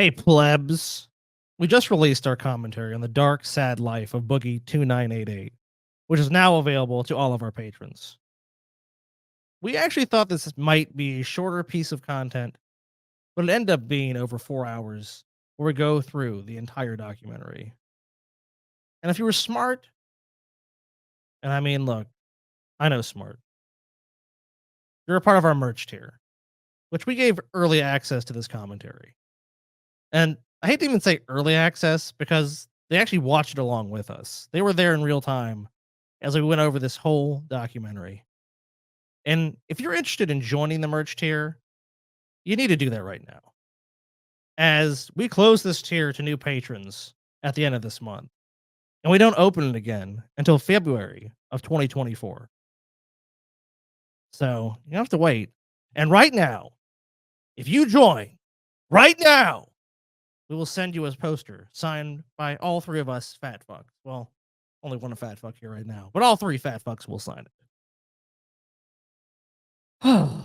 Hey, plebs. We just released our commentary on the dark, sad life of Boogie2988, which is now available to all of our patrons. We actually thought this might be a shorter piece of content, but it ended up being over 4 hours where we go through the entire documentary. And if you were smart, and I mean, look, I know smart, you're a part of our merch tier, which we gave early access to this commentary. And I hate to even say early access because they actually watched it along with us. They were there in real time as we went over this whole documentary. And if you're interested in joining the merch tier, you need to do that right now. As we close this tier to new patrons at the end of this month, and we don't open it again until February of 2024. So you have to wait. And right now, if you join right now, we will send you a poster signed by all three of us fat fucks. Well, only one fat fuck here right now, but all three fat fucks will sign it.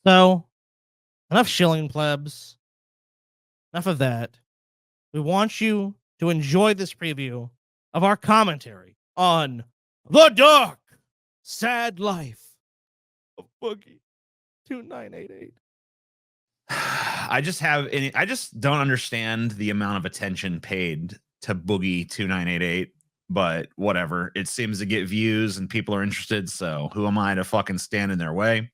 So, enough shilling, plebs. Enough of that. We want you to enjoy this preview of our commentary on the dark, sad life of Boogie2988. I just don't understand the amount of attention paid to Boogie2988, but whatever. It seems to get views and people are interested, so who am I to fucking stand in their way?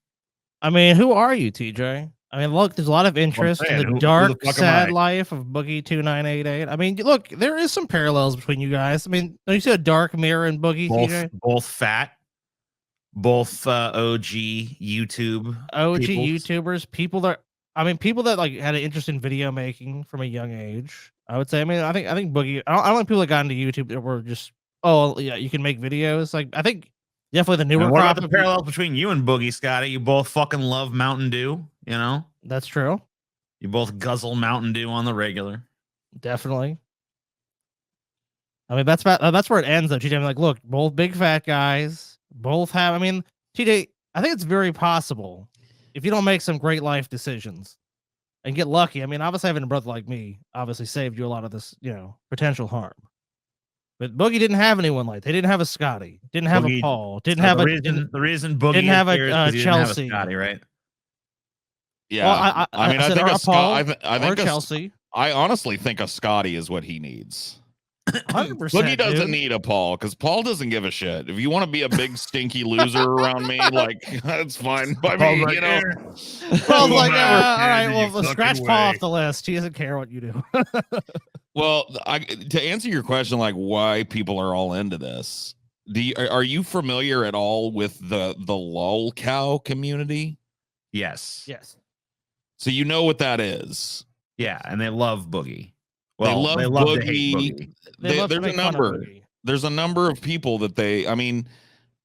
I mean, who are you, TJ? I mean, look, there's a lot of interest in the dark, sad life of Boogie2988. I mean, look, there is some parallels between you guys. I mean, don't you see a dark mirror in Boogie, TJ? Both fat, both OG YouTubers, people that like had an interest in video making from a young age. I would say. I mean, I think Boogie. I don't think people that got into YouTube that were just, oh yeah, you can make videos. Like, I think definitely the newer. What about the parallels between you and Boogie, Scotty? You both fucking love Mountain Dew. You know, that's true. You both guzzle Mountain Dew on the regular. Definitely. I mean, that's where it ends, though. TJ, I'm like, look, both big fat guys, both have. I mean, TJ, I think it's very possible if you don't make some great life decisions and get lucky. I mean, obviously having a brother like me obviously saved you a lot of this, potential harm. But Boogie didn't have anyone like that. They didn't have a Scotty, didn't have a Paul, didn't have the reason Boogie didn't have a Chelsea, didn't have a Scotty, right? Yeah, well, I mean, I think a Paul, I think Chelsea. I honestly think a Scotty is what he needs. 100%, Boogie doesn't need a Paul because Paul doesn't give a shit. If you want to be a big stinky loser around me, like that's fine by me. Right, you know, Paul's like, all right, well, scratch Paul off the list. He doesn't care what you do. Well, to answer your question, like why people are all into this, are you familiar at all with the lol cow community? Yes. So you know what that is. Yeah, and they love Boogie. Well, they love Boogie. There's a number of people that I mean,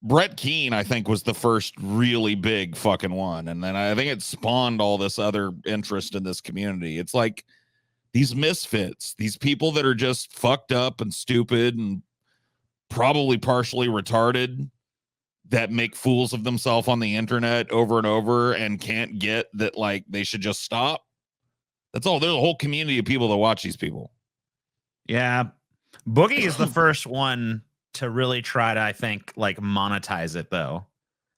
Brett Keane, I think, was the first really big fucking one. And then I think it spawned all this other interest in this community. It's like these misfits, these people that are just fucked up and stupid and probably partially retarded that make fools of themselves on the internet over and over and can't get that, like, they should just stop. That's all. There's a whole community of people that watch these people. Yeah. Boogie is the first one to really try to, I think, like monetize it, though.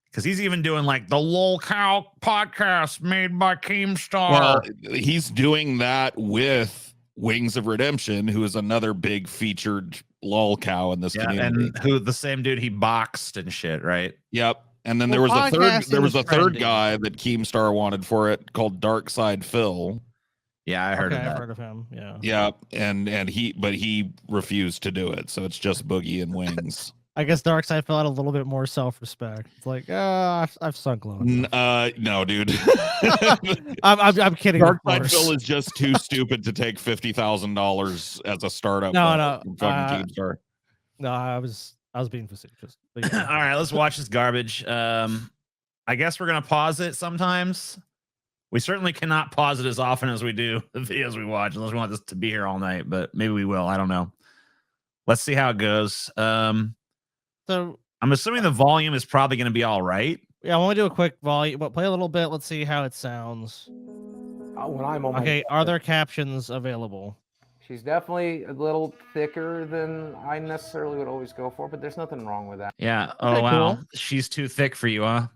Because he's even doing like the Lol Cow podcast made by Keemstar. Well, he's doing that with Wings of Redemption, who is another big featured lol cow in this community. And who the same dude he boxed and shit, right? Yep. And then there was a third guy that Keemstar wanted for it called Dark Side Phil. Yeah, I heard of that. I've heard of him. Yeah. Yeah, and he refused to do it, so it's just Boogie and Wings. I guess Darkseid felt a little bit more self-respect. It's like, I've sunk low. No, dude. I'm kidding. Darkseid Phil is just too stupid to take $50,000 as a startup. No. Fucking Keemstar. No, I was being facetious. All right, let's watch this garbage. I guess we're gonna pause it sometimes. We certainly cannot pause it as often as we do the videos we watch, unless we want this to be here all night, but maybe we will. I don't know. Let's see how it goes. So I'm assuming the volume is probably going to be all right. Yeah, I want to do a quick volume, but play a little bit. Let's see how it sounds. When I'm on my Okay, are deathbed. there captions available? She's definitely a little thicker than I necessarily would always go for, but there's nothing wrong with that. Yeah. Okay, Oh wow, cool. she's too thick for you, huh?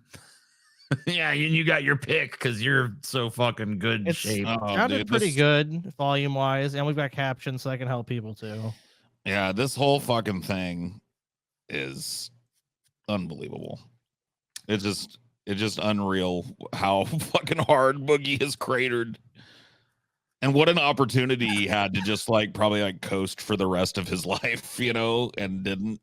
Yeah, you got your pick because you're so fucking good It's shape. Oh, sounded dude, pretty this- good volume wise, and we've got captions so I can help people too. Yeah, this whole fucking thing is unbelievable. It's just unreal how fucking hard Boogie has cratered. And what an opportunity he had to just like probably like coast for the rest of his life, you know, and didn't.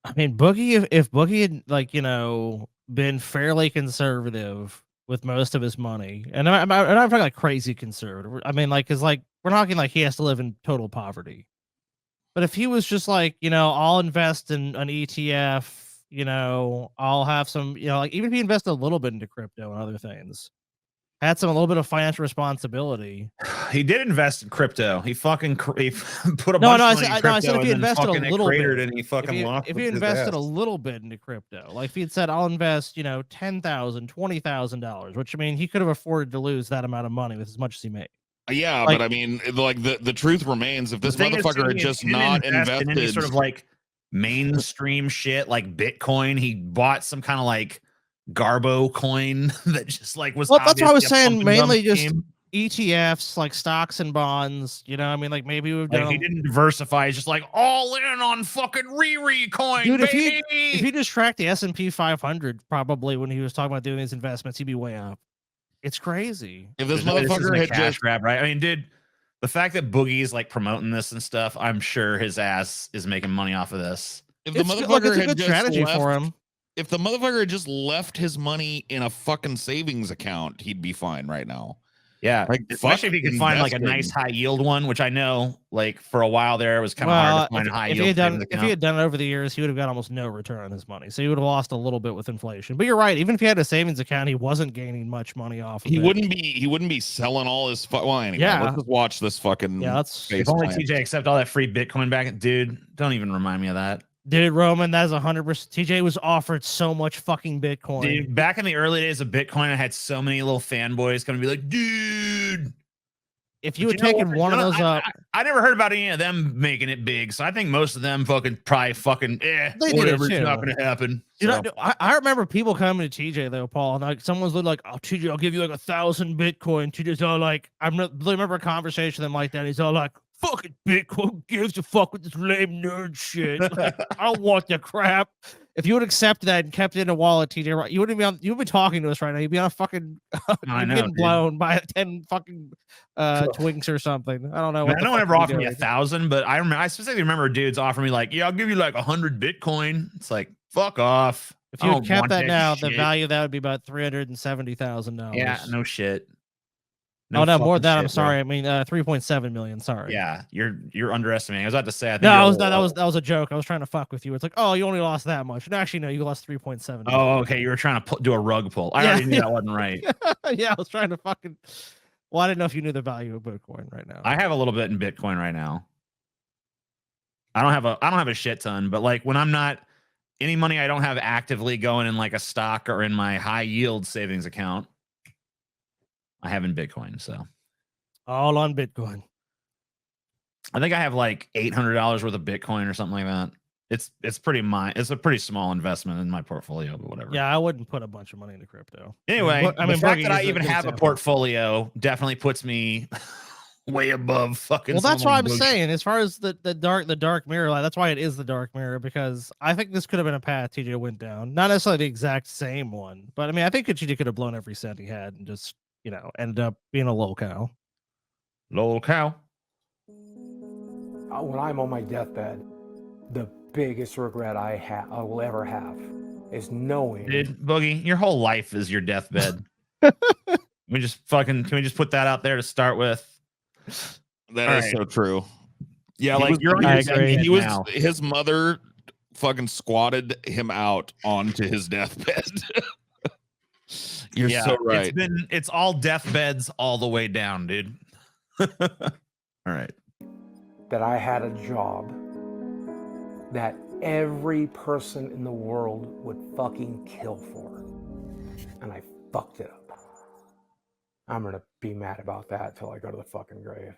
I mean, Boogie, if Boogie had, like, you know, been fairly conservative with most of his money, and I'm talking like crazy conservative. I mean, like, cause like we're talking like he has to live in total poverty. But if he was just like, you know, I'll invest in an ETF, you know, I'll have some, you know, like even if he invested a little bit into crypto and other things, had some a little bit of financial responsibility. He did invest in crypto. He fucking he put a No, bunch no, of I money said, in no, I crypto said if he and then invested a fucking it little cratered bit, and he fucking lost if he his invested a ass. little bit into crypto, like if he had said, I'll invest, you know, $10,000, $20,000, which I mean, he could have afforded to lose that amount of money with as much as he made. Yeah, Like- but I mean, like the truth remains, if this The thing is, motherfucker too, had he just didn't not invest in any invested, sort of like mainstream shit like Bitcoin. He bought some kind of like Garbo coin that just like was. Well, that's what I was obviously a saying, pump and dump mainly just scheme. ETFs, like stocks and bonds, you know, I mean, like maybe we've Like done. he didn't diversify. He's just like all in on fucking Riri coin, Dude, baby. if he just tracked the S&P 500, probably when he was talking about doing these investments, he'd be way up. It's crazy. if this There's no way this isn't motherfucker a had cash just grab, right? I mean, dude, the fact that Boogie's like promoting this and stuff, I'm sure his ass is making money off of this. if the It's good, motherfucker look, it's a had good just strategy left, for him. if the motherfucker had just left his money in a fucking savings account, he'd be fine right now. Yeah, Like, especially fuck if you can find like a nice investing. high yield one, which I know, like for a while there, it was kind of Well, hard to find a high if yield savings he account. had done it over the years, he would have got almost no return on his money. So he would have lost a little bit with inflation. But you're right. Even if he had a savings account, he wasn't gaining much money off of He it. wouldn't be selling all his well, anyway, Yeah. let's just watch this fucking Yeah, that's If only plant. TJ accept all that free Bitcoin back, dude. Don't even remind me of that. dude, Roman. That's 100%. TJ was offered so much fucking Bitcoin. Dude, back in the early days of Bitcoin, I had so many little fanboys going to be like, dude. If you But had know taken what? one of those up, I never heard about any of them making it big. So I think most of them fucking probably fucking They did it whatever. It's too. not going to happen. you So. know, I remember people coming to TJ though, Paul, and like someone's like, "Oh, TJ, I'll give you like 1,000 Bitcoin." TJ's all like, I remember a conversation with him like that. He's all like, "Fucking Bitcoin gives a fuck with this lame nerd shit. Like, I don't want the crap." If you would accept that and kept it in a wallet, TJ, right, you wouldn't be on. You would be talking to us right now. You'd be on a fucking. I you'd know, be getting dude. blown by 10 fucking Twinks or something. I don't know. Man, no one ever offered me 1,000, but I specifically remember dudes offering me like, "Yeah, I'll give you like 100 Bitcoin." It's like, fuck off. If I you had don't kept want that now, shit. the value of that would be about $370,000. Yeah, no shit. Oh no, more fucking than that. I'm shit, bro. sorry. I mean, 3.7 million. Sorry. Yeah, you're underestimating. I was about to say. I think No, you're that was a joke. I was trying to fuck with you. It's like, oh, you only lost that much. No, actually, no, you lost 3.7. Oh, okay. You were trying to do a rug pull. I already knew that wasn't right. Yeah, I was trying to fucking. Well, I didn't know if you knew the value of Bitcoin right now. I have a little bit in Bitcoin right now. I don't have a shit ton, but like when I'm not any money I don't have actively going in like a stock or in my high yield savings account, I have in Bitcoin. So all on Bitcoin. I think I have like $800 worth of Bitcoin or something like that. It's a pretty small investment in my portfolio, but whatever. Yeah, I wouldn't put a bunch of money into crypto. Anyway, I mean, the fact Boogie that I is even good have a example. portfolio definitely puts me way above fucking. Well, that's what I'm Boogie. saying. As far as the dark mirror, like, that's why it is the dark mirror, because I think this could have been a path TJ went down. Not necessarily the exact same one, but I mean, I think TJ could have blown every cent he had and just, you know, ended up being a low cow. Lol cow. When I'm on my deathbed, the biggest regret I will ever have is knowing. Dude, Boogie, your whole life is your deathbed. Can we just put that out there to start with? That All is right. so true. Yeah, He like was- you're on I your agree. deathbed He was now. his mother fucking squatted him out onto his deathbed. You're Yeah, so right. It's all deathbeds all the way down, dude. All right. That I had a job that every person in the world would fucking kill for. And I fucked it up. I'm gonna be mad about that till I go to the fucking grave.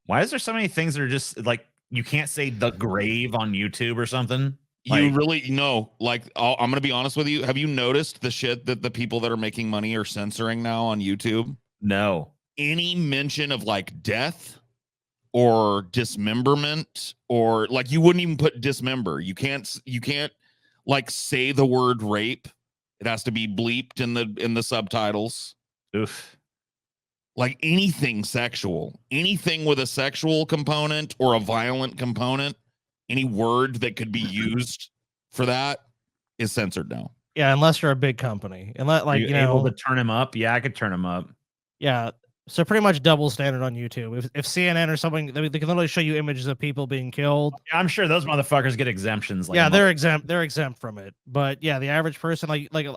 Why is there so many things that are just like you can't say the grave on YouTube or something? You Like, really like I'm gonna be honest with you. Have you noticed the shit that the people that are making money are censoring now on YouTube? no. Any mention of like death or dismemberment, or like you wouldn't even put dismember. You can't like say the word rape. It has to be bleeped in the subtitles. Oof. Like anything sexual, anything with a sexual component or a violent component, any word that could be used for that is censored now. Yeah, unless you're a big company. And like Are you you able know, to turn him up? Yeah, I could turn him up. yeah. So pretty much double standard on YouTube. If CNN or something, they can literally show you images of people being killed. Yeah, I'm sure those motherfuckers get exemptions. Like Yeah, they're exempt. They're exempt from it. But yeah, the average person,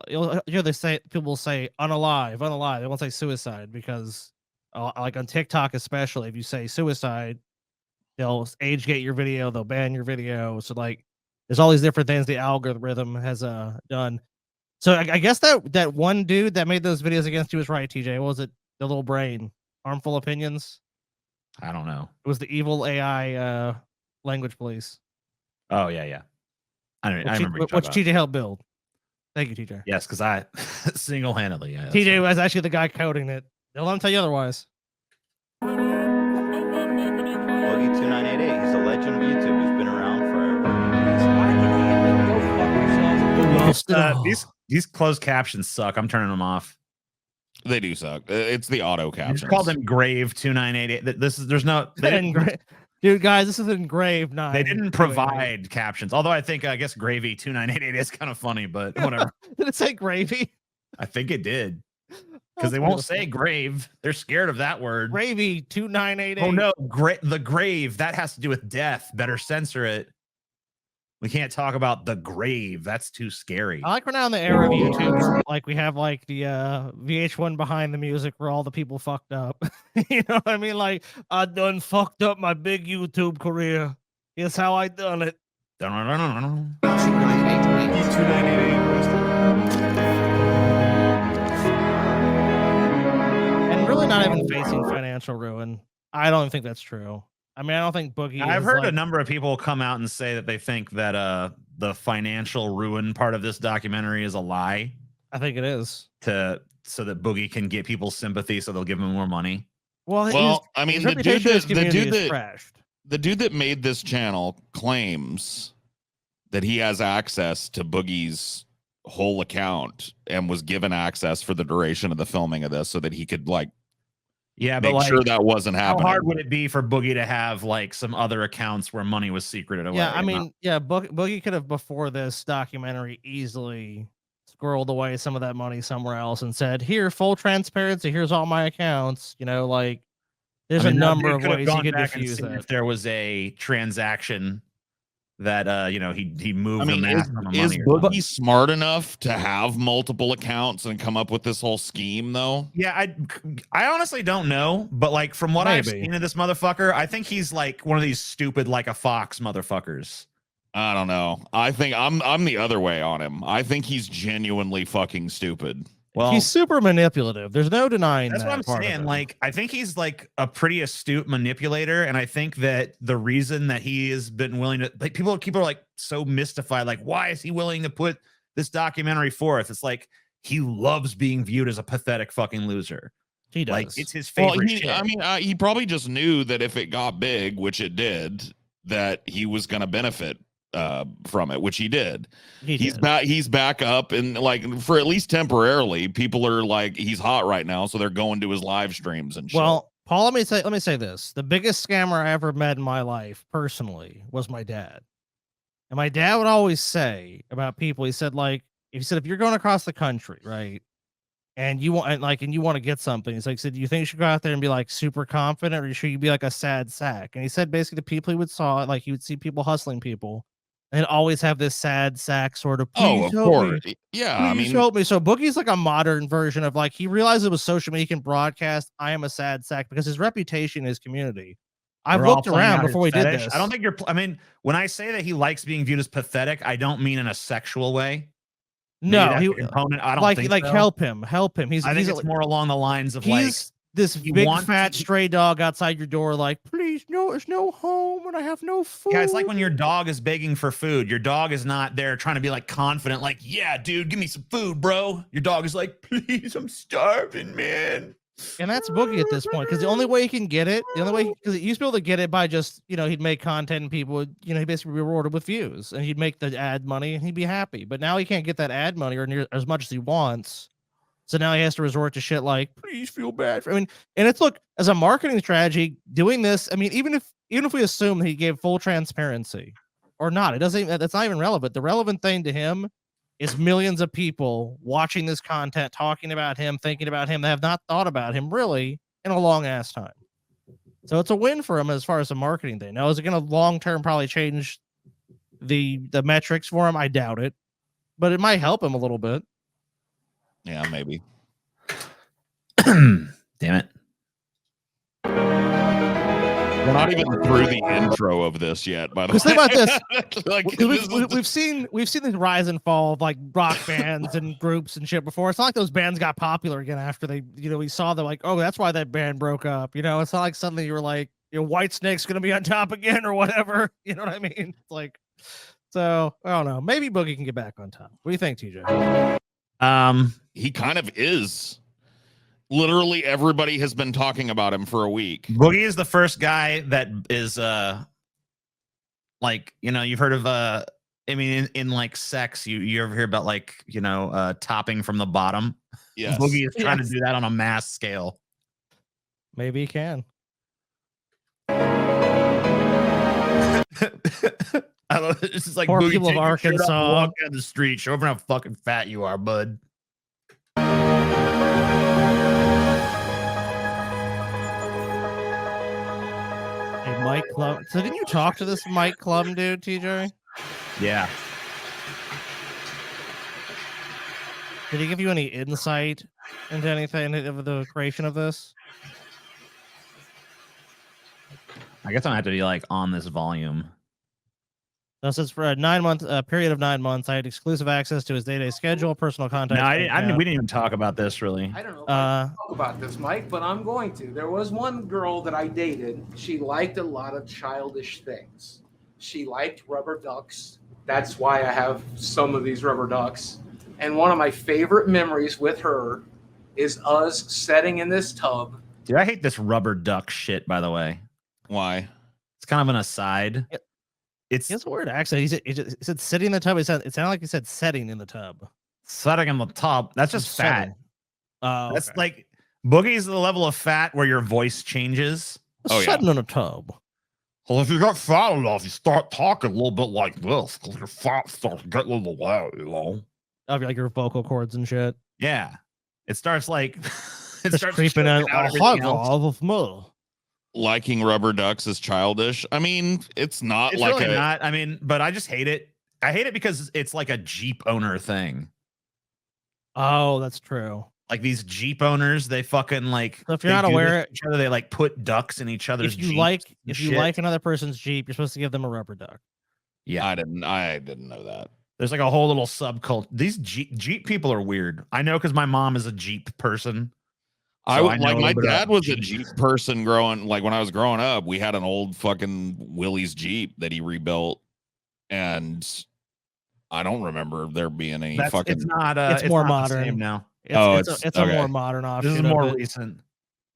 you'll hear they say, people will say unalive, unalive. They won't say suicide because, like on TikTok especially, if you say suicide, they'll age gate your video, they'll ban your video. So like, there's all these different things the algorithm has done. So I guess that one dude that made those videos against you was right, TJ. What was it? The little brain, harmful opinions. I don't know. It was the evil AI language police. Oh yeah. I remember. Which TJ helped build. Thank you, TJ. Yes, because I single-handedly. Yeah, TJ was actually the guy coding it. Don't let him tell you otherwise. Boogie2988. He's a legend of YouTube. He's been around forever. These closed captions suck. I'm turning them off. They do suck. It's the auto You captions. just called them Grave 2988. There's no. Dude, guys, this is engraved. They didn't provide captions. Although I guess Gravy 2988 is kind of funny, but whatever. Did it say gravy? I think it did. Because they won't say grave. They're scared of that word. Gravy 2988. Oh no, the grave. That has to do with death. Better censor it. We can't talk about the grave. That's too scary. I like we're now in the era of YouTube where, like, we have like the VH1 behind the music where all the people fucked up. You know what I mean? Like, I done fucked up my big YouTube career. Here's how I done it. And really not even facing financial ruin. I don't think that's true. I mean, I don't think Boogie. I've heard a number of people come out and say that they think that the financial ruin part of this documentary is a lie. I think it is. So that Boogie can get people's sympathy so they'll give him more money. Well, I mean, the dude that made this channel claims that he has access to Boogie's whole account and was given access for the duration of the filming of this so that he could like make sure that wasn't happening. How hard would it be for Boogie to have like some other accounts where money was secreted away? Yeah, I mean, Boogie could have before this documentary easily squirreled away some of that money somewhere else and said, "Here, full transparency. Here's all my accounts." You know, like there's a number of ways you could diffuse that. If there was a transaction that he moved. I mean, is Boogie smart enough to have multiple accounts and come up with this whole scheme though? Yeah, I honestly don't know, but like from what I've seen of this motherfucker, I think he's like one of these stupid like a fox motherfuckers. I don't know. I think I'm the other way on him. I think he's genuinely fucking stupid. Well, he's super manipulative. There's no denying that's that. That's what I'm saying. Like, I think he's like a pretty astute manipulator, and I think that the reason that he has been willing to, like, people are like so mystified, like, why is he willing to put this documentary forth? It's like he loves being viewed as a pathetic fucking loser. He does. Like, it's his favorite. Shit. I mean, he probably just knew that if it got big, which it did, that he was going to benefit from it, which he did. He's back up, and like for at least temporarily, people are like, he's hot right now, so they're going to his live streams and shit. Well, Paul, let me say this: the biggest scammer I ever met in my life, personally, was my dad. And my dad would always say about people, he said, if you're going across the country, right, and you want to get something, he's like, do you think you should go out there and be like super confident, or should you be like a sad sack? And he said basically the people he would he would see people hustling people and always have this sad sack sort of, of course. Yeah, I mean, help me. So Boogie's like a modern version of like, he realized it was social media, he can broadcast I am a sad sack because his reputation in his community. I've looked around before we did this. I don't think when I say that he likes being viewed as pathetic, I don't mean in a sexual way. No, that's he a component. I don't like think like so. help him. He's I think he's it's more along the lines of like he's this he big wants fat to- stray dog outside your door, like, please, no, there's no home and I have no food. yeah, it's like when your dog is begging for food. Your dog is not there trying to be like confident, like, yeah, dude, give me some food, bro. Your dog is like, please, I'm starving, man. And that's Boogie at this point, because the only way he can get it, because he used to be able to get it by just, he'd make content and people would, he'd basically be rewarded with views and he'd make the ad money and he'd be happy. But now he can't get that ad money or near as much as he wants. So now he has to resort to shit like, please feel bad for, and it's, look, as a marketing strategy, doing this, I mean, even if we assume that he gave full transparency or not, it doesn't even, that's not even relevant. The relevant thing to him is millions of people watching this content, talking about him, thinking about him, that have not thought about him really in a long ass time. So it's a win for him as far as the marketing thing. Now, is it going to long term probably change the metrics for him? I doubt it, but it might help him a little bit. Yeah, maybe. Damn it. We're not even through the intro of this yet, by the way. Think about this. Like, we've seen the rise and fall of like rock bands and groups and shit before. It's not like those bands got popular again after they, we saw them like, oh, that's why that band broke up. It's not like suddenly you were like, White Snake's gonna be on top again or whatever. You know what I mean? It's like, so I don't know. Maybe Boogie can get back on top. What do you think, TJ? He kind of is. Literally everybody has been talking about him for a week. Boogie is the first guy that is like, you've heard of I mean in like sex, you ever hear about like, topping from the bottom? Yes. Boogie is trying to do that on a mass scale. Maybe he can. I love it. It's just like Poor Boogie, people of take your shirt off and Arkansas. walk down the street, show everyone how fucking fat you are, bud. Hey, Mike Clum. So didn't you talk to this Mike Clum dude, TJ? Yeah. Did he give you any insight into anything of the creation of this? I guess I'm gonna have to be like on this volume. No, since for a 9-month period of 9 months, I had exclusive access to his day-to-day schedule, personal contact. No, we didn't even talk about this really. I don't know if I can talk about this, Mike, but I'm going to. There was one girl that I dated. She liked a lot of childish things. She liked rubber ducks. That's why I have some of these rubber ducks. And one of my favorite memories with her is us sitting in this tub. Dude, I hate this rubber duck shit, by the way. Why? It's kind of an aside. Yep. It's He has a weird accent. He said sitting in the tub. It sounded like he said setting in the tub. setting in the top. That's just fat. Setting. Oh, That's okay. like Boogie's the level of fat where your voice changes. Oh, yeah. Setting in a tub. Well, if you got fat enough, you start talking a little bit like this because your fat starts getting a little loud, Of like your vocal cords and shit. Yeah. It starts like it Just starts creeping choking in. out everything else. Of more. Liking rubber ducks is childish. I mean, it's not It's like really not. I mean, but I just hate it. I hate it because it's like a Jeep owner thing. Oh, that's true. Like these Jeep owners, they fucking like. So if you're they not do this aware- to each other, they like put ducks in each other's. If you Jeeps like, and if you shit. like another person's Jeep, you're supposed to give them a rubber duck. Yeah, I didn't know that. there's like a whole little subculture. These Jeep people are weird. I know because my mom is a Jeep person. I So would I know like a my little bit dad about was a Jeeps. Jeep person growing like when I was growing up, we had an old fucking Willys Jeep that he rebuilt, and I don't remember there being any fucking It's not. It's more not the modern. same now. It's a okay. more modern option. This is more of it. recent.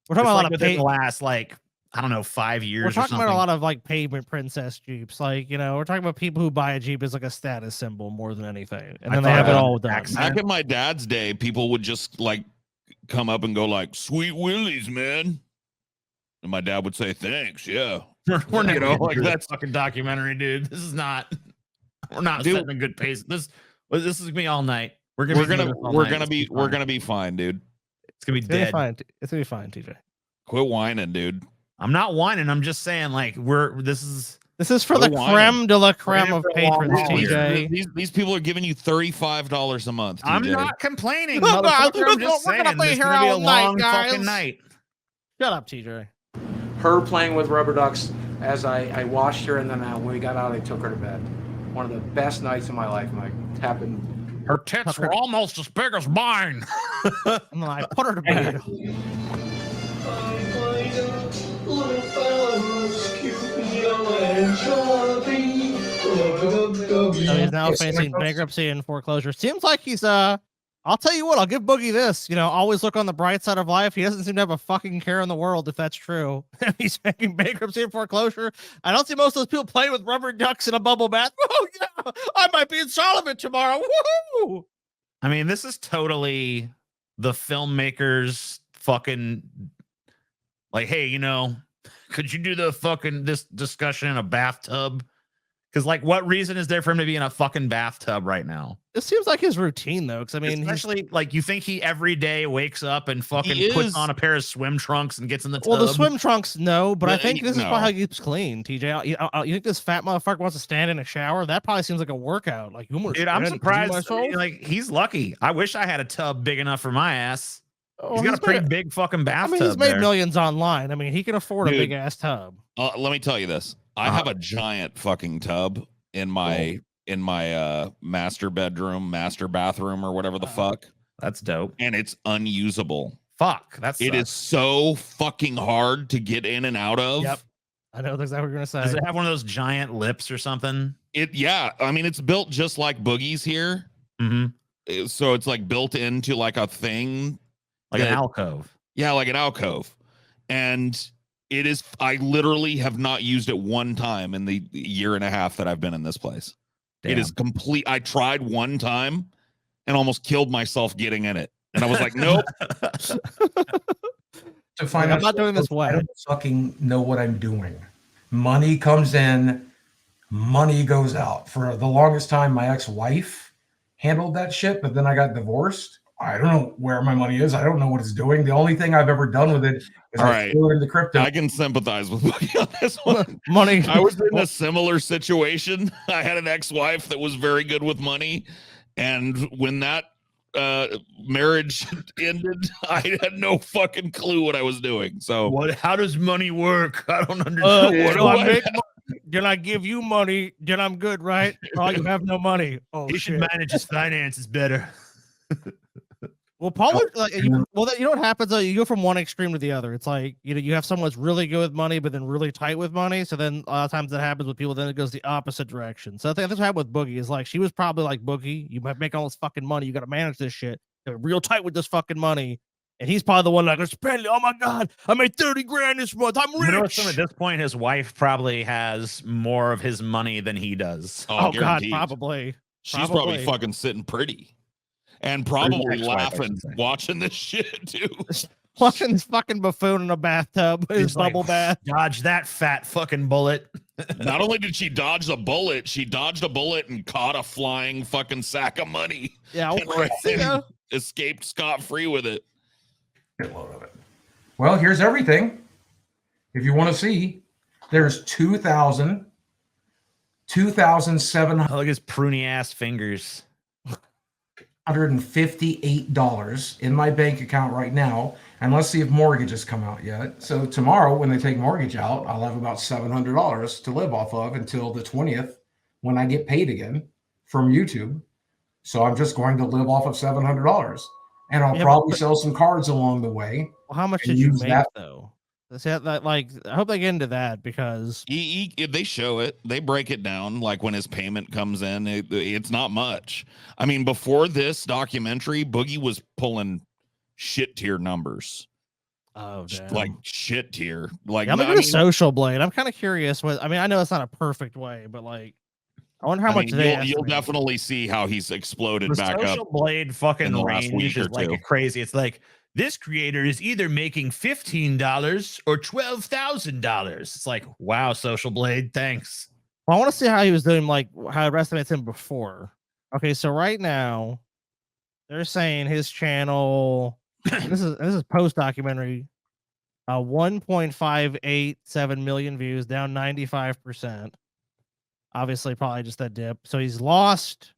We're talking It's about like a lot of within the last like I don't know 5 years. We're talking or about a something. lot of like pavement princess Jeeps. Like, we're talking about people who buy a Jeep as like a status symbol more than anything. And I then they thought have it that all was done. accent. Back in my dad's day, people would just like come up and go like, "Sweet Willie's, man," and my dad would say, "Thanks, yeah." We're not You know, getting like through this that's fucking documentary, dude. This is not. We're not Dude. setting a good pace. This is gonna be all night. We're we're gonna gonna be fine, dude. It's gonna be It's gonna be dead. fine. It's gonna be fine, TJ. Quit whining, dude. I'm not whining. I'm just saying like this is. This is for Go the whining. creme de la creme in of for a long patrons, haul here. TJ. These people are giving you $35 a month. I'm TJ. not complaining, Look, motherfucker. I'm we're just gonna saying be this is here gonna be a all night, long fucking guys. night. Shut up, TJ. Her playing with rubber ducks as I washed her, and then when we got out, I took her to bed. One of the best nights of my life, Mike. It happened Her tits were almost as big as mine. And then I put her to bed. So he's now facing bankruptcy and foreclosure. Seems like he's I'll tell you what, I'll give Boogie this. You know, always look on the bright side of life. He doesn't seem to have a fucking care in the world, if that's true. He's making bankruptcy and foreclosure. I don't see most of those people playing with rubber ducks in a bubble bath. Oh yeah, I might be insolvent tomorrow. Woohoo! I mean, this is totally the filmmakers fucking like, hey, you know, could you do the fucking this discussion in a bathtub? Because, like, what reason is there for him to be in a fucking bathtub right now? It seems like his routine, though. Because I mean, especially like you think he every day wakes up and fucking puts on a pair of swim trunks and gets in the tub. Well, the swim trunks, no, but I think this is no. probably how he keeps clean. TJ, you think this fat motherfucker wants to stand in a shower? That probably seems like a workout. Like, dude, I'm surprised. I mean, like, he's lucky. I wish I had a tub big enough for my ass. He's got a pretty big fucking bathtub. I mean, he's made millions online. I mean, he can afford a big ass tub. Let me tell you this: I have a giant fucking tub in my master bedroom, master bathroom, or whatever the fuck. That's dope. And it's unusable. Fuck. It is so fucking hard to get in and out of. Yep. I know exactly what you're gonna say. Does it have one of those giant lips or something? Yeah. I mean, it's built just like Boogie's here. Mm-hmm. So it's like built into like a thing. Like an alcove. Yeah, like an alcove. And it is, I literally have not used it one time in the year and a half that I've been in this place. Damn. It is complete. I tried one time and almost killed myself getting in it. And I was like, nope. To find I'm not doing this way. I don't fucking know what I'm doing. Money comes in, money goes out. For the longest time, my ex-wife handled that shit, but then I got divorced. I don't know where my money is. I don't know what it's doing. The only thing I've ever done with it is I threw it into crypto. I can sympathize with Boogie on this one. Money. I was in a similar situation. I had an ex-wife that was very good with money. And when that marriage ended, I had no fucking clue what I was doing. So how does money work? I don't understand. Then I give you money, then I'm good, right? Oh, you have no money. Oh, he should manage his finances better. Well, Paul, like, you know what happens? You go from one extreme to the other. It's like, you know, you have someone that's really good with money, but then really tight with money. So then a lot of times that happens with people. Then it goes the opposite direction. So I think that's what happened with Boogie. Is like she was probably like, Boogie, you might make all this fucking money. You got to manage this shit. They're real tight with this fucking money. And he's probably the one like, spend it. Oh my God, I made 30 grand this month. I'm rich. You know, at this point, his wife probably has more of his money than he does. Oh God, probably. She's probably fucking sitting pretty. And probably laughing, watching this shit too. Watching this fucking buffoon in a bathtub, his bubble bath. Dodge that fat fucking bullet. Not only did she dodge the bullet, she dodged a bullet and caught a flying fucking sack of money. Yeah, and escaped scot-free with it. Get a load of it. Well, here's everything. If you want to see, there's 2,700. Look at his pruny ass fingers. $158 in my bank account right now, and let's see if mortgages come out yet. So tomorrow when they take mortgage out, I'll have about $700 to live off of until the 20th when I get paid again from YouTube. So I'm just going to live off of $700, and I'll probably sell some cards along the way. Well, how much did you make though? Like, I hope they get into that, because they show it, they break it down. Like when his payment comes in, it's not much. I mean, before this documentary, Boogie was pulling shit tier numbers. Oh, damn. Like shit tier. Like, I'm gonna Social Blade. I'm kind of curious what. I mean, I know it's not a perfect way, but like, I wonder how much you'll definitely see how he's exploded back up. Social Blade fucking range is like crazy. It's like, this creator is either making $15 or $12,000. It's like, wow, Social Blade, thanks. Well, I want to see how he was doing, like how it estimates him before. Okay, so right now they're saying his channel. this is post documentary. 1.587 million views, down 95%. Obviously, probably just that dip. So he's lost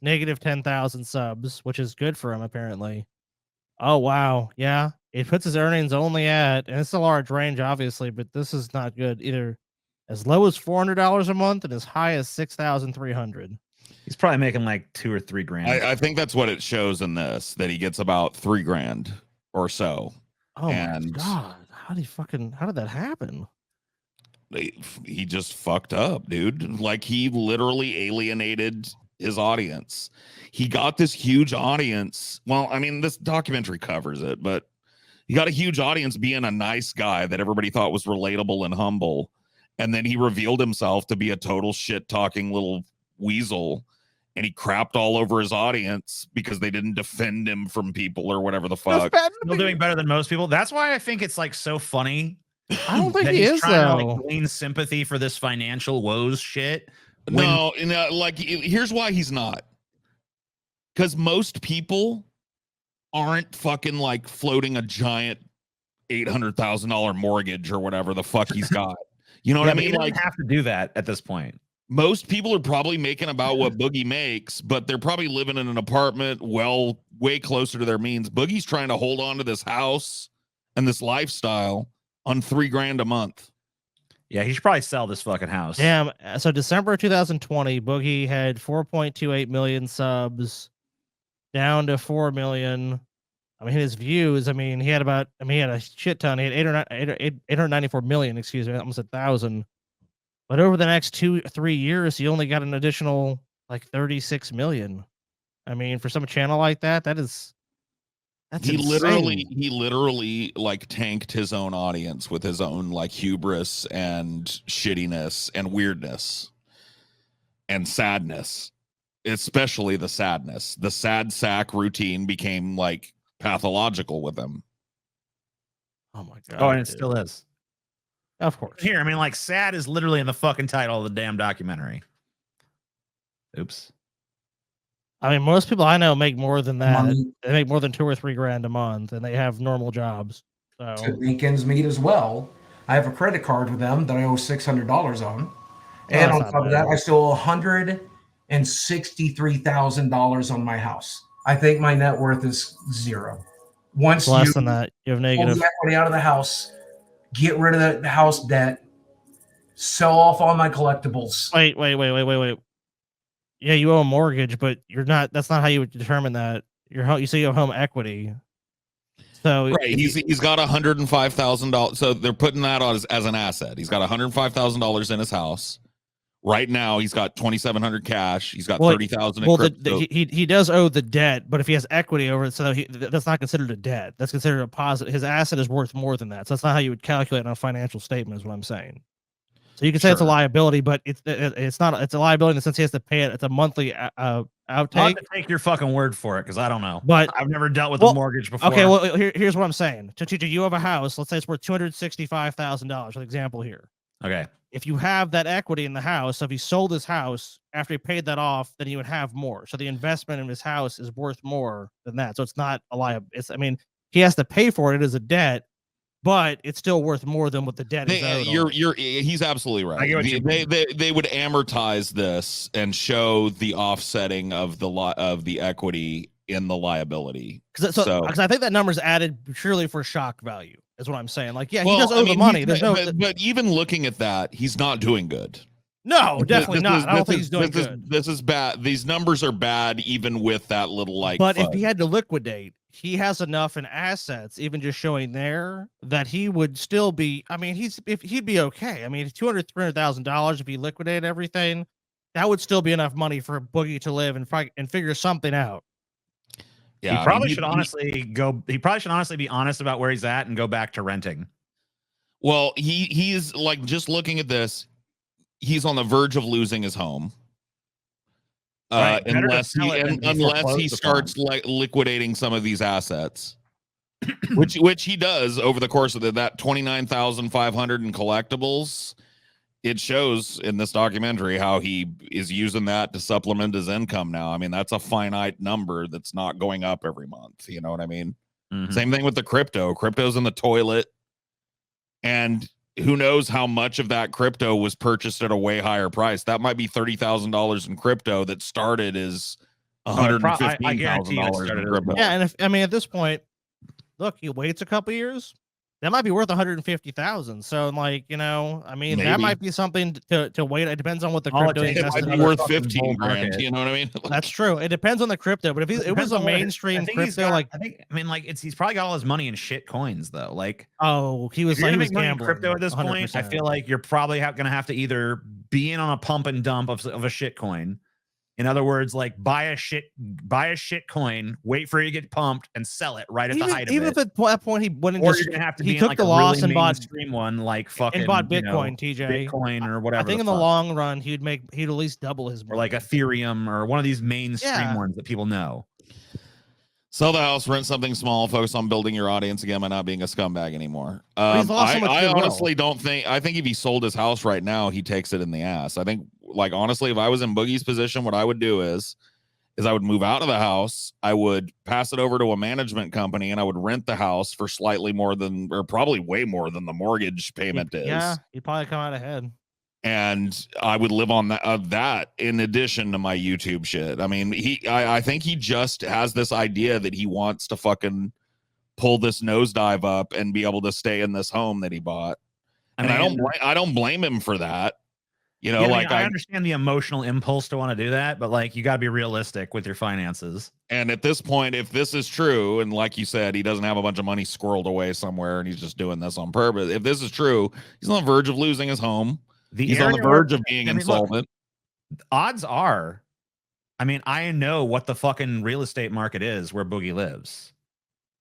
negative 10,000 subs, which is good for him apparently. Oh, wow. Yeah. It puts his earnings only at, and it's a large range, obviously, but this is not good either. As low as $400 a month and as high as $6,300. He's probably making like 2 or 3 grand. I think that's what it shows in this, that he gets about 3 grand or so. Oh And- my god! How did that happen? He just fucked up, dude. Like, he literally alienated his audience. He got this huge audience. Well, I mean, this documentary covers it, but he got a huge audience being a nice guy that everybody thought was relatable and humble. And then he revealed himself to be a total shit talking little weasel. And he crapped all over his audience because they didn't defend him from people or whatever the fuck. Still doing better than most people. That's why I think it's like so funny. I don't think that he he's is trying to though. like glean sympathy for this financial woes shit. No, like, here's why he's not. Because most people aren't fucking like floating a giant $800,000 mortgage or whatever the fuck he's got. You know what I mean? He doesn't Like, have to do that at this point. most people are probably making about what Boogie makes, but they're probably living in an apartment way closer to their means. Boogie's trying to hold on to this house and this lifestyle on 3 grand a month. Yeah, he should probably sell this fucking house. Damn. So December 2020, Boogie had 4.28 million subs, down to 4 million. I mean, his views. I mean, he had a shit ton. He had 894 million. Excuse me, almost 1,000. But over the next 2-3 years, he only got an additional like 36 million. I mean, for some channel like that, that's He insane. literally like tanked his own audience with his own like hubris and shittiness and weirdness and sadness, especially the sadness. The sad sack routine became like pathological with him. Oh my god. Oh, and it dude. still is. Of course. Here, I mean, like, sad is literally in the fucking title of the damn documentary. Oops. I mean, most people I know make more than that. Money. They make more than 2 or 3 grand a month, and they have normal jobs. To So make ends meet as well. I have a credit card with them that I owe $600 on, and that's on not top of bad. that, I still owe $163,000 on my house. I think my net worth is 0. Once less you than that, you have pull negative. the equity out of the house, get rid of the house debt, sell off all my collectibles. Wait. Yeah, you owe a mortgage, but you're not. That's not how you would determine that. You say you have home equity. So Right. He's got $105,000. So they're putting that on as an asset. He's got $105,000 in his house. Right now, he's got 2,700 cash. He's got 30,000 in crypto. he does owe the debt, but if he has equity over it, so that's not considered a debt. That's considered a positive. His asset is worth more than that. So that's not how you would calculate on a financial statement. Is what I'm saying. So you can say it's a Sure. liability, but it's not. It's a liability in the sense he has to pay it. It's a monthly I'll outtake. have to take your fucking word for it because I don't know. But I've never dealt with well, a mortgage before. okay, well here's what I'm saying. TJ, you have a house. Let's say it's worth $265,000. For example here. Okay. If you have that equity in the house, so if he sold his house after he paid that off, then he would have more. So the investment in his house is worth more than that. So it's not a liability. I mean, he has to pay for it as a debt, but it's still worth more than what the debt is. He's absolutely right. I get what you mean. They would amortize this and show the offsetting of the equity in the liability. Because I think that number's added purely for shock value. Is what I'm saying. Like, yeah, he Well, does owe I the mean, money. There's no, but even looking at that, he's not doing good. no, definitely not. I don't think he's doing this good. This is bad. These numbers are bad, even with that little like. But fudge. if he had to liquidate, he has enough in assets, even just showing there, that he would still be. I mean, he'd be okay. I mean, $200,000-$300,000 if he liquidated everything, that would still be enough money for Boogie to live and figure something out. Yeah, He probably should honestly be honest about where he's at and go back to renting. Well, he's like, just looking at this, he's on the verge of losing his home. Right, better to unless sell it than be he foreclosed starts like liquidating some of these assets, which he does over the course of that 29,500 in collectibles. It shows in this documentary how he is using that to supplement his income now. I mean, that's a finite number that's not going up every month. You know what I mean? Mhm. Same thing with the crypto. Crypto's in the toilet. And who knows how much of that crypto was purchased at a way higher price. That might be $30,000 in crypto that started as $115,000 in crypto. Yeah, and at this point, look, he waits a couple years, that might be worth 150,000. So, like, you know, I mean, that Maybe. might be something to wait. It depends on what the All it crypto takes It is might invested be in. another worth fucking 15 bull grand. market. You know what I mean? That's true. It depends on the crypto, but if it was Depends a on what it- mainstream I think he's crypto, got- like, I mean, like he's probably got all his money in shit coins though. Like, oh, he if was you're like, gonna he was make money in gambling. crypto at this point, I 100%. feel like you're probably gonna have to either be in on a pump and dump of a shit coin. In other words, like buy a shit coin, wait for it to get pumped, and sell it right at the height of even it. if at that point he went and Or just you're gonna have to he be in took like the a loss really and bought mainstream one, like fucking and bought you know, Bitcoin, TJ. Bitcoin or whatever. I think the in the fuck. long run he'd at least double his money. Or like Ethereum or one of these mainstream Yeah. ones that people know. Sell the house, rent something small, focus on building your audience again by not being a scumbag anymore. he's lost so much I goodwill. honestly don't think, I think if he sold his house right now, he takes it in the ass. I think, like, honestly, if I was in Boogie's position, what I would do is I would move out of the house, I would pass it over to a management company, and I would rent the house for slightly more than, or probably way more than the mortgage payment is. Yeah, he'd probably come out ahead. And I would live on that in addition to my YouTube shit. I mean, I think he just has this idea that he wants to fucking pull this nosedive up and be able to stay in this home that he bought. I don't blame him for that. You know, Yeah, like I understand the emotional impulse to want to do that, but like you got to be realistic with your finances. And at this point, if this is true, and like you said, he doesn't have a bunch of money squirreled away somewhere and he's just doing this on purpose. If this is true, he's on the verge of losing his home. He's on the verge of being insolvent. Look, odds are, I mean, I know what the fucking real estate market is where Boogie lives.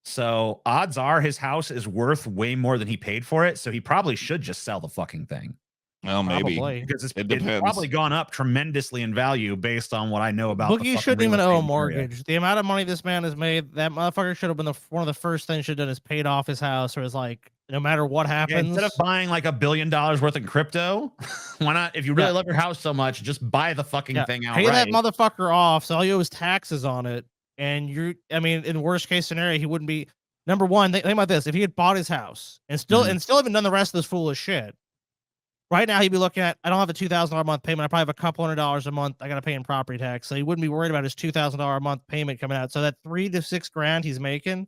So odds are his house is worth way more than he paid for it. So he probably should just sell the fucking thing. Well, maybe. Probably. Because It it's depends. probably gone up tremendously in value based on what I know about the Boogie fucking shouldn't real even owe a estate mortgage. area. The amount of money this man has made, that motherfucker should have been one of the first things should have done is paid off his house, or is like, no matter what Yeah, happens. instead of buying like $1 billion worth of crypto, why not? If you really love your house so much, just buy the fucking thing outright. Pay that motherfucker off, so all you owe is taxes on it. And I mean, in worst case scenario, he wouldn't be. Number one, think about this: if he had bought his house and still haven't done the rest of this foolish shit, right now he'd be looking at, I don't have a $2,000 a month payment. I probably have a couple $100 a month I got to pay in property tax, so he wouldn't be worried about his $2,000 a month payment coming out. So that $3,000 to $6,000 he's making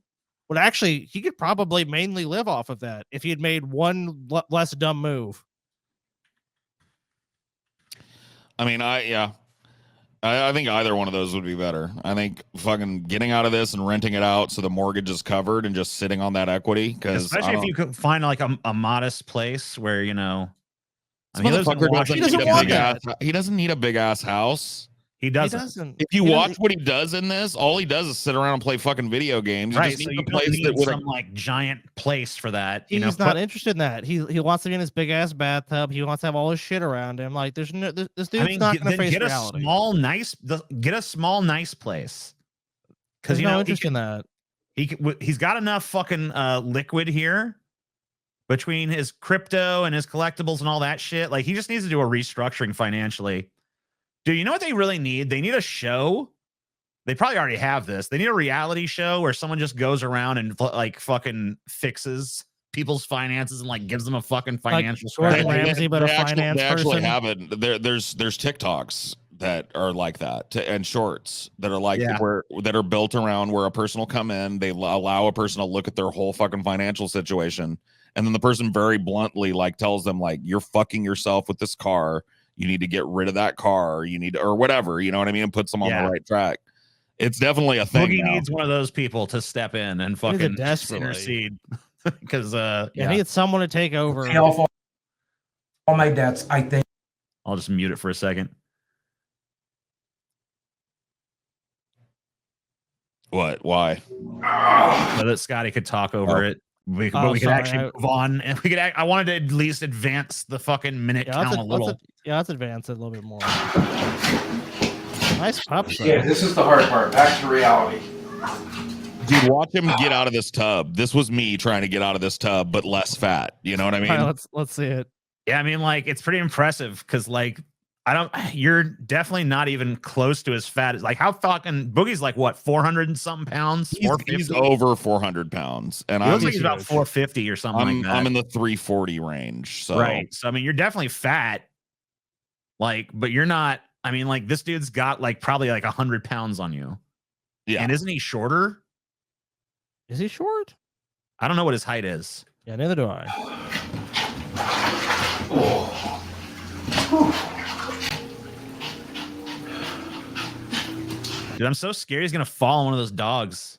would actually, he could probably mainly live off of that if he had made one less dumb move. I mean, I think either one of those would be better. I think fucking getting out of this and renting it out so the mortgage is covered and just sitting on that equity. Because especially if you could find like a modest place where, you know, I mean, he doesn't need a big ass house. He doesn't. If you watch what he does in this, all he does is sit around and play fucking video games. Right. He just So needs you a place don't that need with some like giant place for that. He's not interested in that. He wants to be in his big ass bathtub. He wants to have all his shit around him. Like, there's no, this dude's not going to face reality. Get a small, nice place. Because you know, interest in that. He's got enough fucking liquid here between his crypto and his collectibles and all that shit. Like, he just needs to do a restructuring financially. Dude, you know what they really need? They need a show. They probably already have this. They need a reality show where someone just goes around and like fucking fixes people's finances and like gives them a fucking financial Gordon Ramsay, but a finance they actually person. have it. There's TikToks that are like that, and shorts that are like that are built around where a person will come in, they allow a person to look at their whole fucking financial situation, and then the person very bluntly like tells them like, you're fucking yourself with this car. You need to get rid of that car. You need to, or whatever, you know what I mean? And puts them on the right track. It's definitely a thing. Boogie needs one of those people to step in and fucking intercede. Because he needs someone to take over. Pay off all my debts, I think. I'll just mute it for a second. What? Why? So that Scotty could talk over it. We could actually move on, and we could. I wanted to at least advance the fucking minute count a little. Let's advance it a little bit more. Nice pups. Yeah, this is the hard part. Back to reality. Dude, watch him get out of this tub. This was me trying to get out of this tub, but less fat. You know what I mean? Right, let's see it. Yeah, I mean, like, it's pretty impressive because, like, you're definitely not even close to as fat as, like, how fucking Boogie's like what, 400 and something pounds? He's over 400 pounds, and he looks like he's about 450 or something like that. I'm in the 340 range. So right. So I mean, you're definitely fat. Like, but you're not. I mean, like, this dude's got like probably like 100 pounds on you. Yeah. And isn't he shorter? Is he short? I don't know what his height is. Yeah, neither do I. Dude, I'm so scared he's gonna fall on one of those dogs.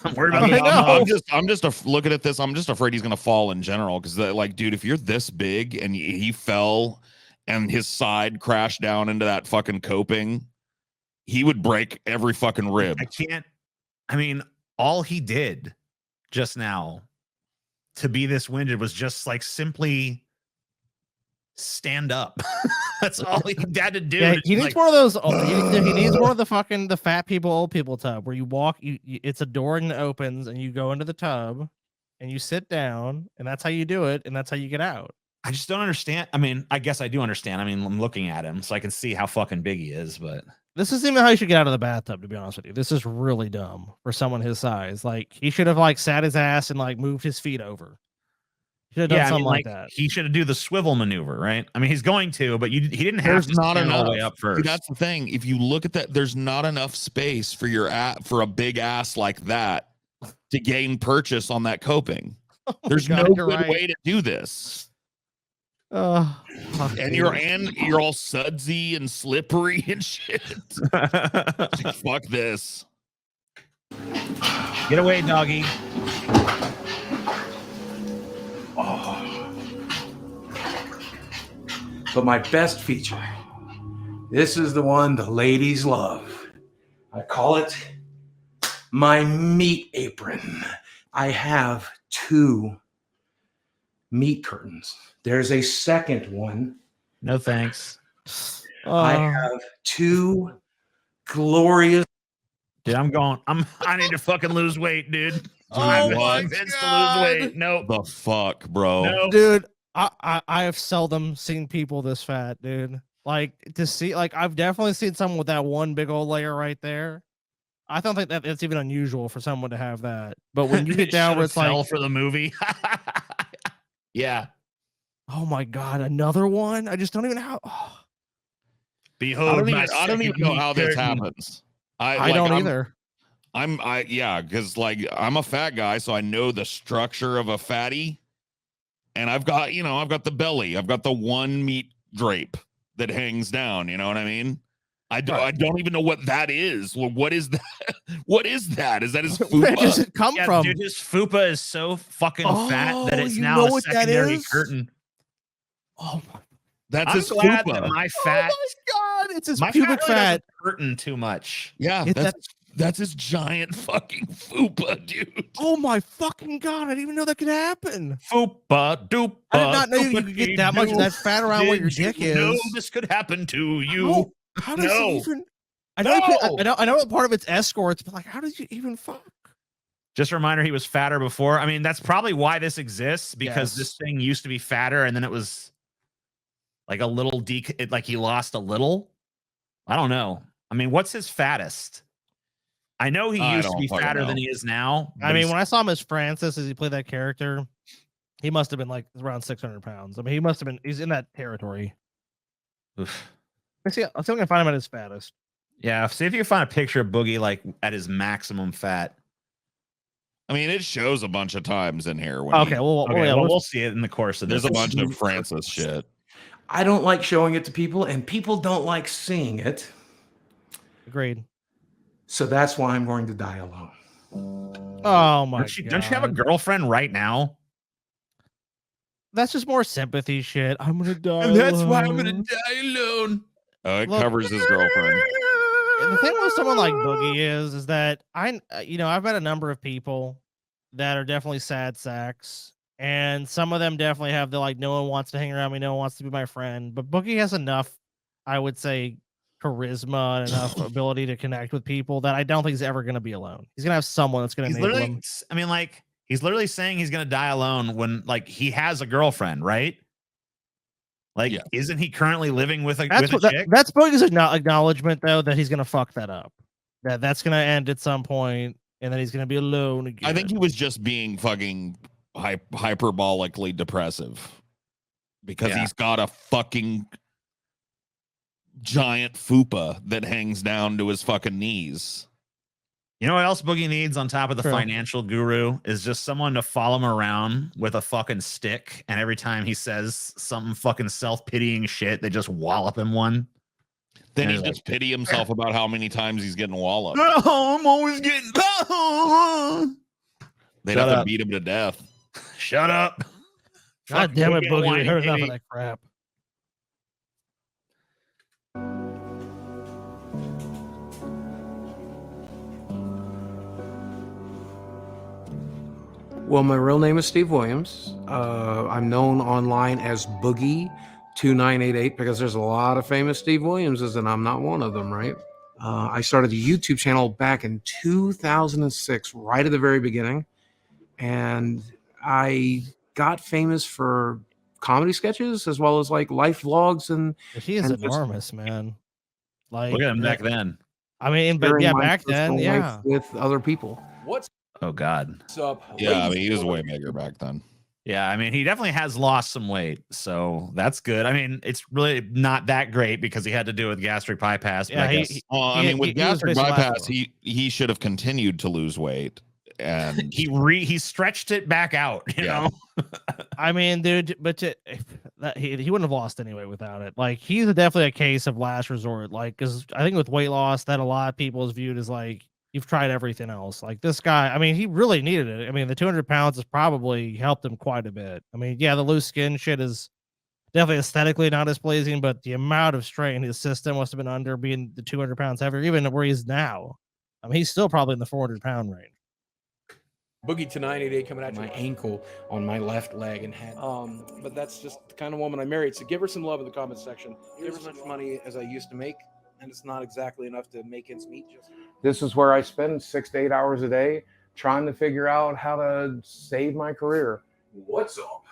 I'm worried about I those know. dogs. I'm just looking at this. I'm just afraid he's gonna fall in general because, like, dude, if you're this big and he fell and his side crashed down into that fucking coping, he would break every fucking rib. I can't. I mean, all he did just now to be this winded was just like simply stand up. That's all he had to do. Yeah, to he needs like, one of those. He needs one of the fat people, old people tub where you walk. It's a door and it opens, and you go into the tub, and you sit down, and that's how you do it, and that's how you get out. I just don't understand. I mean, I guess I do understand. I mean, I'm looking at him, so I can see how fucking big he is. But This isn't even how you should get out of the bathtub, to be honest with you. This is really dumb for someone his size. Like, he should have like sat his ass and like moved his feet over. Should have done yeah, I something mean, like that. he should have do the swivel maneuver, right? I mean, he's going to, but he didn't have There's to not stand all enough. the way up first. See, that's the thing. If you look at that, there's not enough space for for a big ass like that to gain purchase on that coping. There's God, no you're good right. way to do this. Fuck, And dude. you're all sudsy and slippery and shit. Like, fuck this. Get away, doggy. But my best feature, this is the one the ladies love. I call it my meat apron. I have 2 meat curtains. There's a second one. No thanks. I have 2 glorious. Dude, I need to fucking lose weight, dude. Oh I'm my convinced to God. lose weight. Nope. The fuck, bro. No. Dude, I have seldom seen people this fat, dude. Like, to see, like, I've definitely seen someone with that one big old layer right there. I don't think that it's even unusual for someone to have that. But when you get down where it's fell like, for the movie. Yeah. oh my God, another one? I just don't even know how. Oh, Behold, I don't even know how this happens. I don't either. Because like I'm a fat guy, so I know the structure of a fatty, and I've got the belly, I've got the one meat drape that hangs down. You know what I mean? I don't even know what that is. Well, what is that? What is that? Is that his Where does fupa? it come Yeah, from? dude, his fupa is so fucking fat that Oh, it's you now know a what that secondary is? curtain. Oh my, That's I'm his glad fupa. that my fat, oh my God, it's his my pubic fat really fat. doesn't curtain too much. Yeah, It's that's his giant fucking fupa, dude. Oh my fucking God, I didn't even know that could happen. Fupa dupa. I did not know you could get that much of that fat around where your dick is. No, this could happen to you. How does No. he even? I know, he No. could, I know part of it's escorts, but like, how did you even fuck? Just a reminder, he was fatter before. I mean, that's probably why this exists, because Yes. this thing used to be fatter and then it was like a little like he lost a little. I don't know. I mean, what's his fattest? I know he I used to don't be fucking fatter know. than he is now. I mean, when I saw him as Francis, as he played that character, he must have been like around 600 pounds. I mean, he must have been. He's in that territory. Oof. Let's see. I'll see if I can find him at his fattest. Yeah, see if you can find a picture of Boogie like at his maximum fat. I mean, it shows a bunch of times in here. When Okay, well, Okay, yeah, well, we'll see it in the course of this. there's a bunch of Francis shit. I don't like showing it to people, and people don't like seeing it. agreed. So that's why I'm going to die alone. Oh my God! Don't you have a girlfriend right now? That's just more sympathy shit. I'm gonna die. And that's why I'm gonna alone. die alone. Oh, it Look- covers his girlfriend. And the thing with someone like Boogie is that I've met a number of people that are definitely sad sacks, and some of them definitely have the like, no one wants to hang around me, no one wants to be my friend. But Boogie has enough, I would say, charisma and enough ability to connect with people that I don't think he's ever going to be alone. He's going to have someone that's going to He's enable literally, him. I mean, like, he's literally saying he's gonna die alone when like he has a girlfriend, right? Like, Yeah. isn't he currently living with a chick? That's Boogie's acknowledgement, though, that he's going to fuck that up. That's going to end at some point, and then he's going to be alone again. I think he was just being fucking hyperbolically depressive because Yeah. he's got a fucking giant fupa that hangs down to his fucking knees. You know what else Boogie needs on top of the True. financial guru is just someone to follow him around with a fucking stick, and every time he says some fucking self-pitying shit, they just wallop him one. Then And he he's just pity himself about how many times he's getting walloped. Oh, I'm always getting. They'd Shut have to up. beat him to death. Shut up. God Fuck damn it, Boogie Boogie. We whining heard enough baby. of that crap. Well, my real name is Steve Williams. I'm known online as Boogie2988 because there's a lot of famous Steve Williamses, and I'm not one of them, right? I started a YouTube channel back in 2006, right at the very beginning, and I got famous for comedy sketches as well as like life vlogs and He is and just enormous, man. Like, Look at him that- back then. I mean, but sharing yeah, my back then, personal life yeah. with other people. What's Oh, God. up? Yeah, I ladies mean, he was and way gentlemen? bigger back then. Yeah, I mean, he definitely has lost some weight, so that's good. I mean, it's really not that great because he had to do it with gastric bypass. But Yeah, I guess Well, I He- mean, with he was gastric basically bypass, laughable. he should have continued to lose weight, and he stretched it back out. You Yeah. know, I mean, dude, but he wouldn't have lost anyway without it. Like, he's definitely a case of last resort. Like, because I think with weight loss, that a lot of people is viewed as like, you've tried everything else. Like, this guy, I mean, he really needed it. I mean, the 200 pounds has probably helped him quite a bit. I mean, yeah, the loose skin shit is definitely aesthetically not as pleasing, but the amount of strain his system must have been under being the 200 pounds heavier, even where he's now. I mean, he's still probably in the 400-pound range. Boogie2988 coming at you. my ankle on my left leg and had but that's just the kind of woman I married. So give her some love in the comments section. Give her as much money as I used to make, and it's not exactly enough to make ends meet. This is where I spend 6 to 8 hours a day trying to figure out how to save my career. What's up?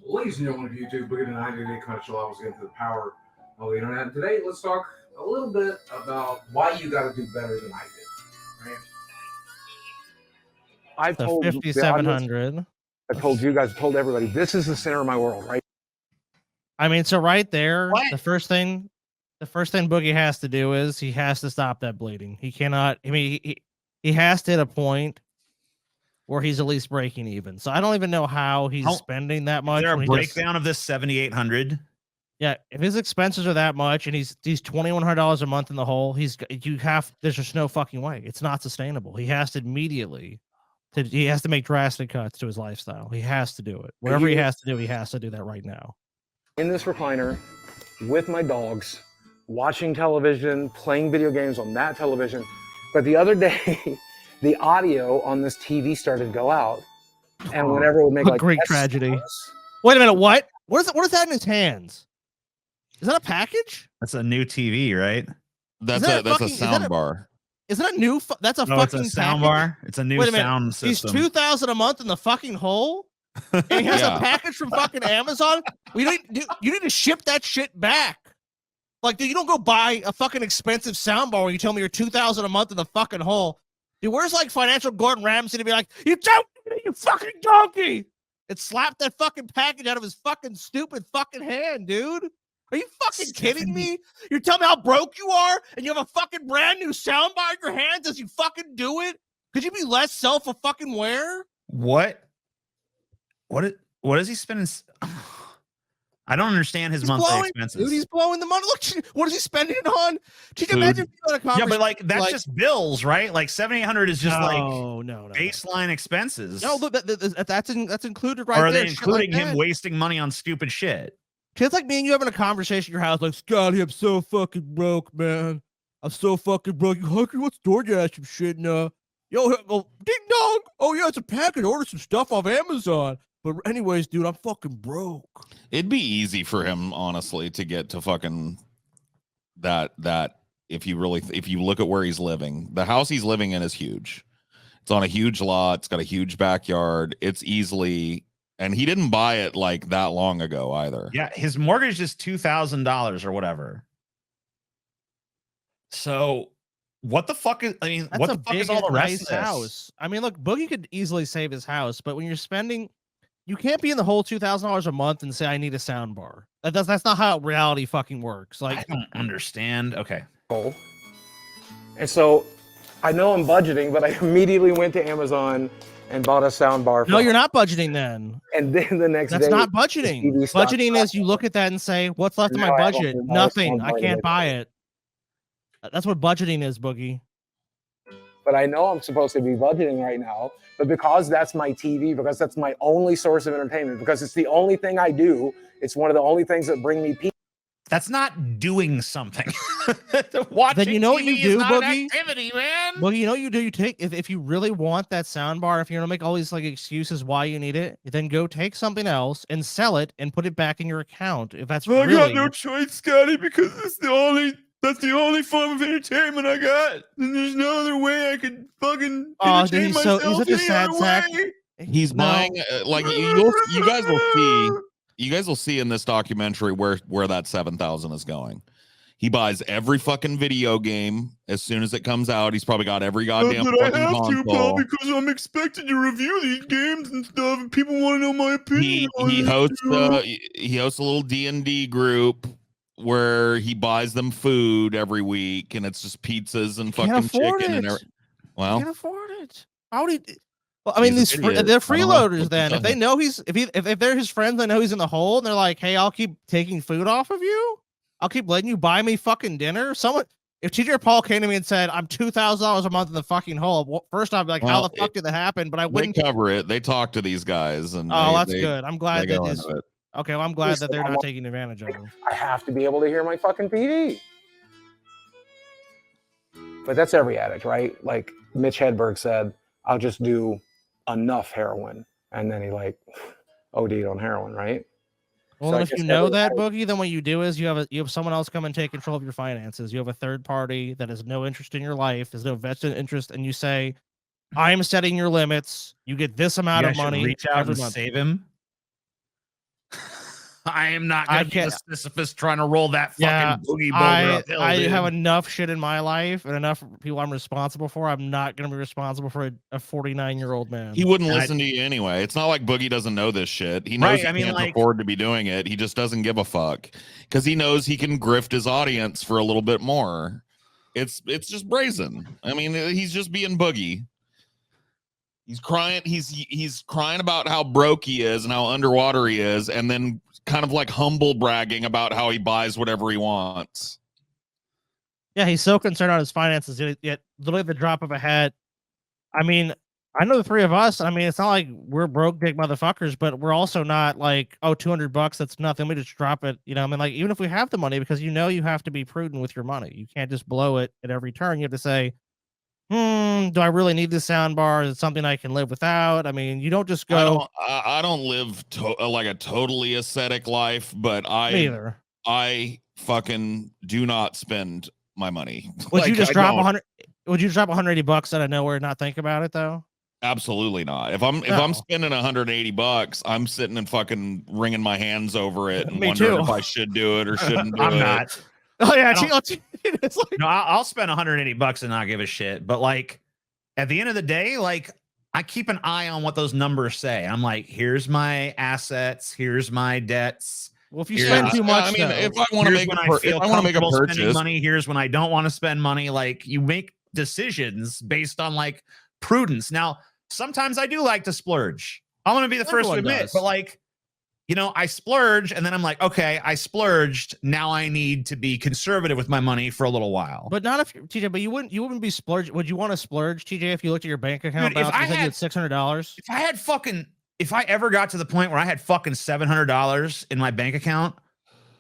Ladies and gentlemen of YouTube, Boogie2988 Country Levels into the power of the internet. And today, let's talk a little bit about why you got to do better than I did. Right? I've The told the audience, 5,700. I told you guys, I told everybody, this is the center of my world, right? I mean, so right there, What? the first thing Boogie has to do is he has to stop that bleeding. He cannot. I mean, he has to hit a point where he's at least breaking even. So I don't even know how he's How- spending that is much. there a when he just- breakdown of this 7,800? yeah, if his expenses are that much and he's $2,100 a month in the hole, there's just no fucking way. It's not sustainable. He has to immediately. He has to make drastic cuts to his lifestyle. He has to do it. Whatever he has to do, he has to do that right now. In this recliner with my dogs, watching television, playing video games on that television. But the other day, the audio on this TV started to go out. And whenever it would make A like Greek "Yes, tragedy." yes," Wait a minute, what? What is that in his hands? Is that a package? That's a new TV, right? that's that a is that sound a- bar. Is that a new? That's a No, it's fucking a sound package? bar. It's a new Wait a minute, sound He's system. $2,000 a month in the fucking hole, and he has Yeah. a package from fucking Amazon. You need to ship that shit back. Like, dude, you don't go buy a fucking expensive soundbar when you tell me you're $2,000 a month in the fucking hole. Dude, where's like financial Gordon Ramsay to be like, you don't, you fucking donkey, and slap that fucking package out of his fucking stupid fucking hand, dude. Are you fucking kidding me? You're telling me how broke you are, and you have a fucking brand new soundbar in your hands as you fucking do it? Could you be less self a fucking aware? What is he spending? I don't understand his He's monthly blowing, expenses. dude. He's blowing the money. Look, what is he spending it on? Could you Food. imagine if you had a Yeah, conversation? but like that's just bills, right? Like 7,800 is just like no. baseline expenses. No, look, that's included right or are there. they shit including like him that. wasting money on stupid shit? It's like me and you having a conversation in your house, like, Scotty, I'm so fucking broke, man. I'm so fucking broke. You hungry? What's DoorDash some shit now? Yo, go, ding dong. Oh, yeah, it's a package. Order some stuff off Amazon. But anyways, dude, I'm fucking broke. It'd be easy for him, honestly, to get to fucking that if you look at where he's living. The house he's living in is huge. It's on a huge lot. It's got a huge backyard. It's easily, and he didn't buy it like that long ago either. Yeah, his mortgage is $2,000 or whatever. So what the fuck is? I mean, That's what a the fuck big is all the rest nice of this? house. I mean, look, Boogie could easily save his house, but when you're spending, you can't be in the whole $2,000 a month and say I need a sound bar. That's not how reality fucking works. I Like, don't understand. Okay, goal. And so I know I'm budgeting, but I immediately went to Amazon and bought a sound bar. No, you're not budgeting then. And then the next That's day, not budgeting. TV stock Budgeting is you look at that and say, what's left of my Now I have budget? $100 Nothing. sound I bar can't to buy it. That's what budgeting is, Boogie. But I know I'm supposed to be budgeting right now. But because that's my TV, because that's my only source of entertainment, because it's the only thing I do, it's one of the only things that bring me peace. That's not doing something. Watching Then you know what TV you is do, not an Boogie? activity, man. Well, you know what you do. You take if you really want that sound bar, if you're gonna make all these like excuses why you need it, then go take something else and sell it and put it back in your account. If that's Well, really I got no choice, Scotty, because that's the only form of entertainment I got. And there's no other way I could fucking entertain he's myself such a any sad other sack. way. He's Buying like you guys will see. You guys will see in this documentary where that 7,000 is going. He buys every fucking video game as soon as it comes out. He's probably got every goddamn But I fucking have console. to, Paul, because I'm expected to review these games and stuff, and people want to know my opinion. He hosts a little D&D group where he buys them food every week, and it's just pizzas and Can't fucking afford chicken and it. everything. Well, can't afford it. How would he? Well, I mean, He's an idiot. they're I don't know. freeloaders. Then, if they know if they're his friends, they know he's in the hole, and they're like, "Hey, I'll keep taking food off of you. I'll keep letting you buy me fucking dinner." If TJ Paul came to me and said, "I'm $2,000 a month in the fucking hole," well, first I'd be like, "How the fuck did that happen?" But I they wouldn't cover it. They talk to these guys, and that's they, good. I'm glad they that go this. into it. Okay, well, I'm glad that they're not taking advantage of him. I have to be able to hear my fucking TV. But that's every addict, right? Like Mitch Hedberg said, I'll just do enough heroin. And then he like OD'd on heroin, right? Well, So I if you guess know every that, addict- Boogie, then what you do is you have someone else come and take control of your finances. You have a third party that has no interest in your life, has no vested interest, and you say, "I am setting your limits. You get this amount You of guys should money reach out every and month." save him. I am not going to be the Sisyphus trying to roll that fucking boogie boulder uphill, I dude. have enough shit in my life and enough people I'm responsible for. I'm not going to be responsible for a 49-year-old man. He wouldn't listen to you anyway. It's not like Boogie doesn't know this shit. He knows Right, he I mean, can't like- afford to be doing it. He just doesn't give a fuck because he knows he can grift his audience for a little bit more. It's just brazen. I mean, he's just being Boogie. He's crying. He's crying about how broke he is and how underwater he is, and then kind of like humble bragging about how he buys whatever he wants. Yeah, he's so concerned about his finances. Yet, literally at the drop of a hat. I mean, I know the three of us. I mean, it's not like we're broke dick motherfuckers, but we're also not like, oh, $200, that's nothing. We just drop it. You know, I mean, like, even if we have the money, because you have to be prudent with your money. You can't just blow it at every turn. You have to say, do I really need this sound bar? Is it something I can live without? I mean, you don't just go. I don't live like a totally ascetic life, but Neither. I fucking do not spend my money. Would Like, you just I drop don't. 100? Would you drop $180 out of nowhere and not think about it though? Absolutely not. If I'm No. spending $180, I'm sitting and fucking wringing my hands over it and Me wondering too. if I should do it or shouldn't do I'm it. not. Oh yeah, it's like, no, I'll spend $180 and not give a shit. But like, at the end of the day, like, I keep an eye on what those numbers say. I'm like, here's my assets, here's my debts. Well, if you spend too much, I mean, though, if I want to Here's make when a I feel if I want to make a comfortable spending purchase, money, here's when I don't want to spend money. Like, you make decisions based on like prudence. Now, sometimes I do like to splurge. I'm gonna be the first to Everyone admit, does. but like, you know, I splurge and then I'm like, okay, I splurged. Now I need to be conservative with my money for a little while. but not if TJ. But you wouldn't be splurge. Would you want to splurge, TJ, if you looked at your bank account Dude, if balance? I You said you had- had $600. If I ever got to the point where I had fucking $700 in my bank account,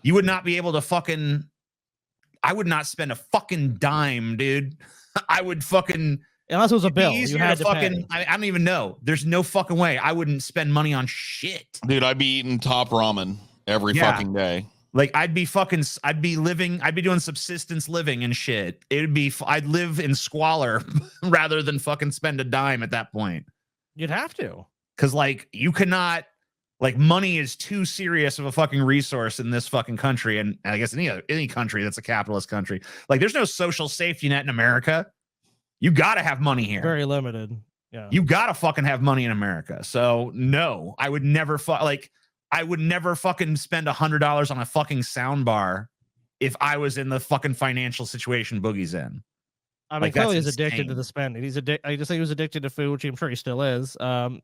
you would not be able to I would not spend a fucking dime, dude. I would fucking, Unless it was a it'd be bill, you easier had to to fucking, pay. I don't even know. There's no fucking way I wouldn't spend money on shit. dude, I'd be eating top ramen every Yeah. fucking day. Like I'd be doing subsistence living and shit. I'd live in squalor rather than fucking spend a dime at that point. You'd have to. Cause like you cannot, like, money is too serious of a fucking resource in this fucking country. And I guess any country that's a capitalist country. Like there's no social safety net in America. You gotta have money here. Very limited. Yeah. You gotta fucking have money in America. So no, I would never fucking spend $100 on a fucking sound bar if I was in the fucking financial situation Boogie's in. I mean, Like, that's clearly he's addicted to insane. the spending. I just think he was addicted to food, which I'm sure he still is.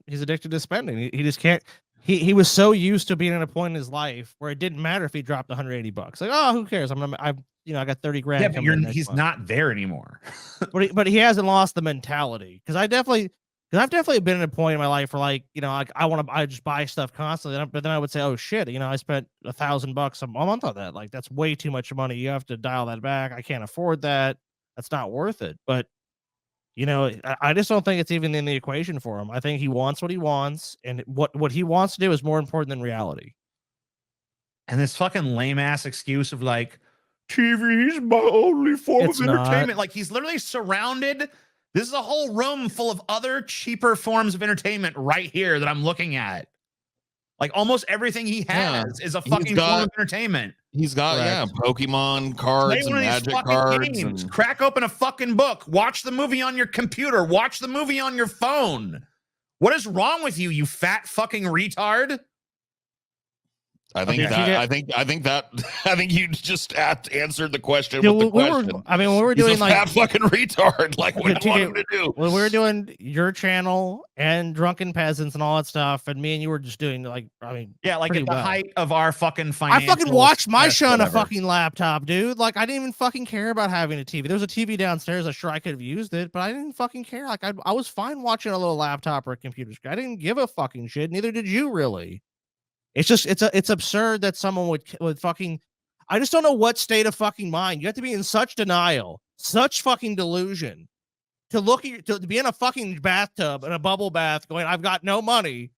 He's addicted to spending. He just can't. He was so used to being at a point in his life where it didn't matter if he dropped $180. Like, oh, who cares? I got 30 grand. Yeah, but coming in next he's month. not there anymore. but he hasn't lost the mentality. Because I've definitely been at a point in my life where, like, I just buy stuff constantly, but then I would say, oh shit, I spent $1,000 a month on that. Like, that's way too much money. You have to dial that back. I can't afford that. That's not worth it. But I just don't think it's even in the equation for him. I think he wants what he wants, and what he wants to do is more important than reality. And this fucking lame ass excuse of like, TV is my only form It's of not. entertainment. Like, he's literally surrounded. This is a whole room full of other cheaper forms of entertainment right here that I'm looking at. Like, almost everything he has is a fucking form of entertainment. He's got Pokemon cards and Magic cards. Games. Crack open a fucking book. Watch the movie on your computer. Watch the movie on your phone. What is wrong with you, you fat fucking retard? I think you just answered the question with the question. When we were doing like fat fucking retard, like what do you want him to do? When we were doing your channel and Drunken Peasants and all that stuff, and me and you were just doing like at the height of our fucking financial. I fucking watched my show on a fucking laptop, dude. Like, I didn't even fucking care about having a TV. There was a TV downstairs. I'm sure I could have used it, but I didn't fucking care. Like, I was fine watching a little laptop or a computer screen. I didn't give a fucking shit. Neither did you, really. It's just it's absurd that someone would fucking. I just don't know what state of fucking mind. You have to be in such denial, such fucking delusion, to be in a fucking bathtub, in a bubble bath, going, I've got no money,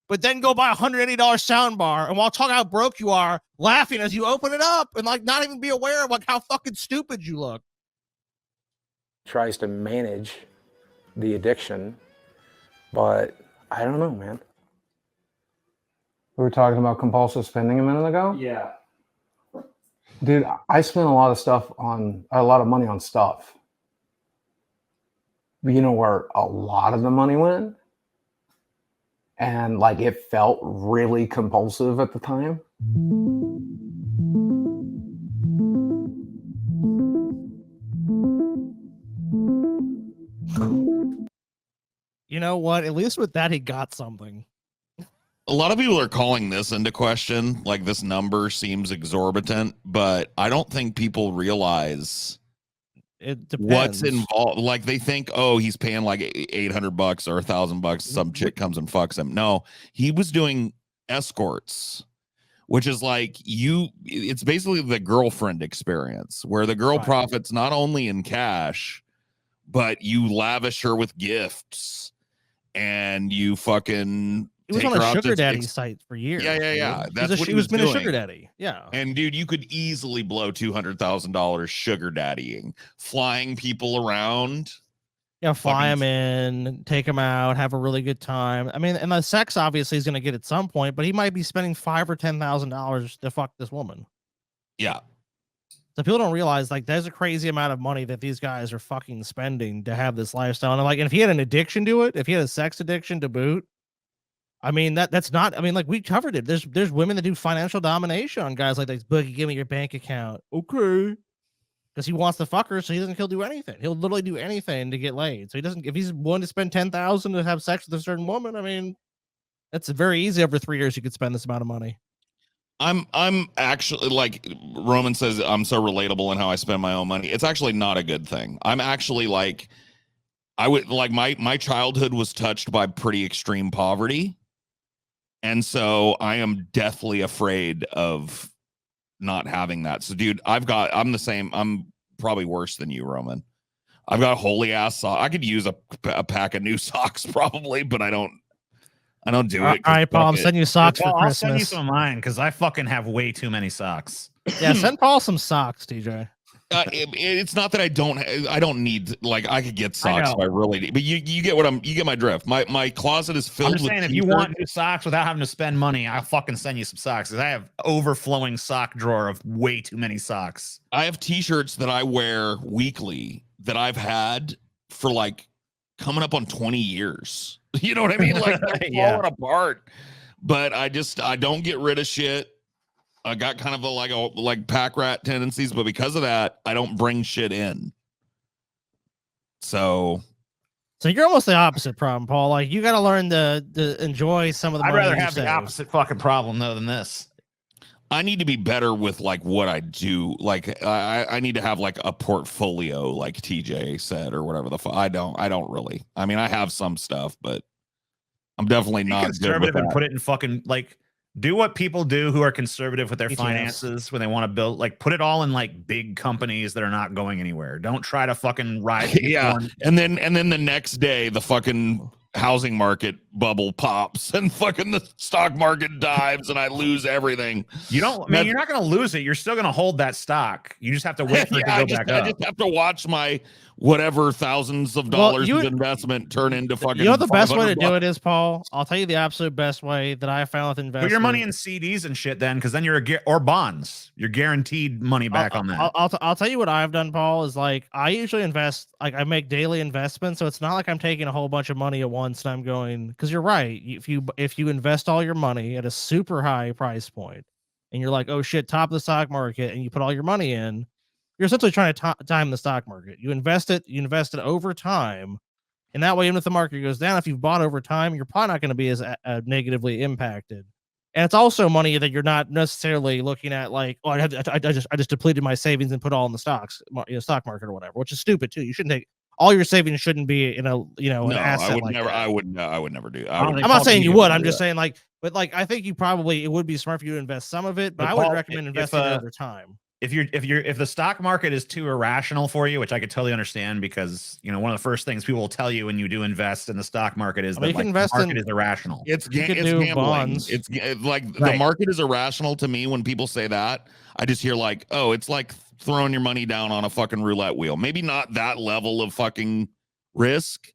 but then go buy a $180 sound bar, and while talking how broke you are, laughing as you open it up, and like not even be aware of like how fucking stupid you look. Tries to manage the addiction, but I don't know, man. We were talking about compulsive spending a minute ago. Yeah. Dude, I spent a lot of money on stuff. But you know where a lot of the money went? And like it felt really compulsive at the time. You know what? At least with that, he got something. A lot of people are calling this into question. Like, this number seems exorbitant, but I don't think people realize what's involved. Like, they think, oh, he's paying like $800 or $1,000. Some chick comes and fucks him. No, he was doing escorts, which is like it's basically the girlfriend experience where the girl profits not only in cash, but you lavish her with gifts and you fucking. He was on a sugar daddy site for years. Yeah. That's what he was been a sugar daddy. Yeah. And dude, you could easily blow $200,000 sugar daddying, flying people around. Yeah, fly them in, take them out, have a really good time. I mean, and the sex obviously is going to get at some point, but he might be spending $5,000 or $10,000 to fuck this woman. Yeah. So people don't realize like there's a crazy amount of money that these guys are fucking spending to have this lifestyle. And like, if he had an addiction to it, if he had a sex addiction to boot, I mean, that's not, I mean, like we covered it. There's women that do financial domination on guys like this. Boogie, give me your bank account. Okay. Because he wants to fuck her, so he'll do anything. He'll literally do anything to get laid. So he doesn't, if he's willing to spend $10,000 to have sex with a certain woman, I mean, that's very easy. Over 3 years, you could spend this amount of money. I'm actually, like Roman says, I'm so relatable in how I spend my own money. It's actually not a good thing. I'm actually like, I would like my childhood was touched by pretty extreme poverty. And so I am deathly afraid of not having that. So, dude, I'm the same. I'm probably worse than you, Roman. I've got holy ass socks. I could use a pack of new socks probably, but I don't do it. All right, Paul, I'm sending you socks for Christmas. I'll send you some of mine because I fucking have way too many socks. Yeah, send Paul some socks, TJ. It's not that I don't need, like, I could get socks if I really need, but you get you get my drift. My closet is filled with saying, if you want new socks without having to spend money, I'll fucking send you some socks because I have overflowing sock drawer of way too many socks. I have t-shirts that I wear weekly that I've had for like coming up on 20 years. You know what I mean? Like, they're falling apart, but I don't get rid of shit. I got kind of like pack rat tendencies, but because of that, I don't bring shit in. So you're almost the opposite problem, Paul. Like you got to learn to enjoy some of the I'd money rather you have the save. opposite fucking problem though than this. I need to be better with like what I do. Like I need to have like a portfolio, like TJ said, or whatever the fuck. I don't really. I mean, I have some stuff, but I'm definitely Be not good with conservative and that. put it in fucking like do what people do who are conservative with their ETFs. finances when they want to build, like put it all in like big companies that are not going anywhere. Don't try to fucking ride. Yeah, and then the next day the fucking housing market bubble pops and fucking the stock market dives and I lose everything. You don't, man, you're not going to lose it. You're still going to hold that stock. You just have to wait for it to go back up. I just have to watch my whatever thousands of dollars of investment turn into fucking. You know the best way to do $500. it is, Paul. I'll tell you the absolute best way that I found with investment. Put your money in CDs and shit, then, because then you're or bonds. You're guaranteed money back on that. I'll tell you what I've done, Paul. Is like I usually invest. Like I make daily investments, so it's not like I'm taking a whole bunch of money at once and I'm going. Because you're right. If you invest all your money at a super high price point, and you're like, oh shit, top of the stock market, and you put all your money in. You're essentially trying to time the stock market. You invest it over time, and that way, even if the market goes down, if you've bought over time, you're probably not going to be as negatively impacted. And it's also money that you're not necessarily looking at like, oh, I just depleted my savings and put all in the stock market or whatever, which is stupid too. You shouldn't take all your savings shouldn't be in an asset. I would never do. I'm not saying you would. I'm just saying like, but like I think it would be smart for you to invest some of it, but I would recommend investing it over time. If the stock market is too irrational for you, which I could totally understand, because one of the first things people will tell you when you do invest in the stock market is that like, the market is irrational. It's gambling. Bonds. It's like the market is irrational to me. When people say that, I just hear like, oh, it's like throwing your money down on a fucking roulette wheel. Maybe not that level of fucking risk,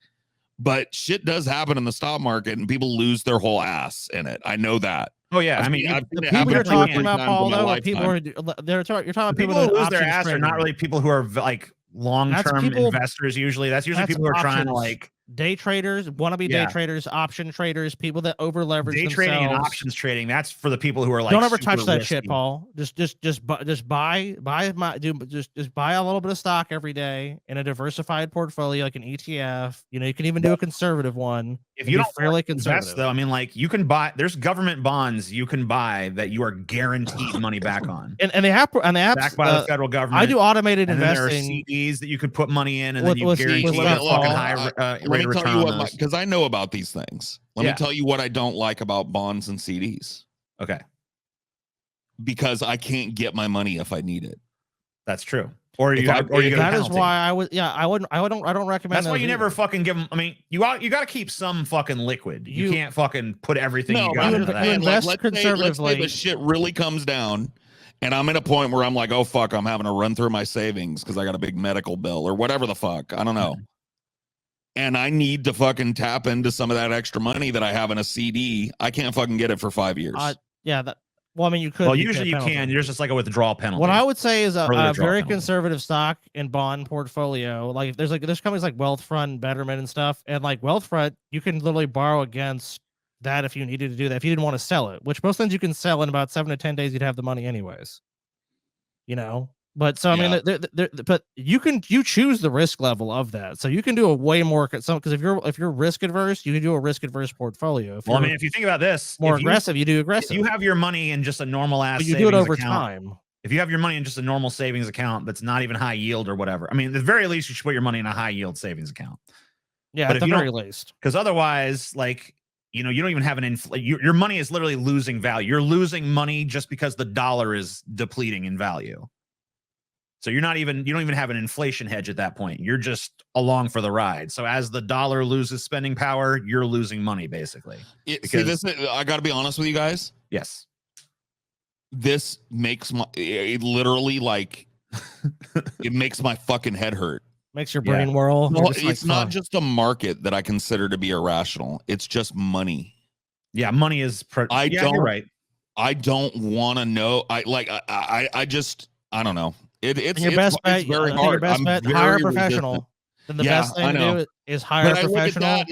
but shit does happen in the stock market and people lose their whole ass in it. I know that. Oh yeah, the people you're talking about, Paul, though, are people you're talking about people who lose their ass are not really people who are like long-term investors. Usually, that's people who are trying to like day traders, wannabe day traders, option traders, people that over leverage day themselves. Trading and options trading. That's for the people who are like don't ever touch that risky. shit, Paul. Just buy a little bit of stock every day in a diversified portfolio like an ETF. You can even do a conservative one. If you don't fairly invest, conservative, though, I mean, like you can buy. There's government bonds you can buy that you are guaranteed money back on, and they have backed by the federal government. I do automated investing. There are CDs that you could put money in, and then you guarantee a fucking high rate of return. Because I know about these things. Let me tell you what I don't like about bonds and CDs. Okay. Because I can't get my money if I need it. That's true. Or that is why I don't recommend. That's why you never fucking give them. I mean, you got to keep some fucking liquid. You can't fucking put everything you got into that. You invest conservatively. Let's say the shit really comes down, and I'm at a point where I'm like, oh fuck, I'm having to run through my savings because I got a big medical bill or whatever the fuck. I don't know. And I need to fucking tap into some of that extra money that I have in a CD. I can't fucking get it for 5 years. Well, I mean, you could. Well, usually you can. There's just like a withdrawal penalty. What I would say is a very conservative stock and bond portfolio. Like there's companies like Wealthfront, Betterment, and stuff. And like Wealthfront, you can literally borrow against that if you needed to do that. If you didn't want to sell it, which most things you can sell in about 7 to 10 days, you'd have the money anyways. But so I mean, but you choose the risk level of that, so you can do a way more because if you're risk adverse, you can do a risk adverse portfolio. Well, I mean, if you think about this, more aggressive, you do aggressive. If you have your money in just a normal ass, you do it over time. If you have your money in just a normal savings account that's not even high yield or whatever, I mean, at the very least, you should put your money in a high yield savings account. Yeah, but at the very least, because otherwise, like. You don't even have your money is literally losing value. You're losing money just because the dollar is depleting in value. So you don't even have an inflation hedge at that point. You're just along for the ride. So as the dollar loses spending power, you're losing money basically. I got to be honest with you guys. Yes. This makes it literally like it makes my fucking head hurt. Makes your brain whirl. No, it's not just a market that I consider to be irrational. It's just money. Yeah, money is. You're right. I don't want to know. I don't know. It's your best bet. It's very hard. Your best bet. Hire a professional. Then the best thing to do is hire a professional.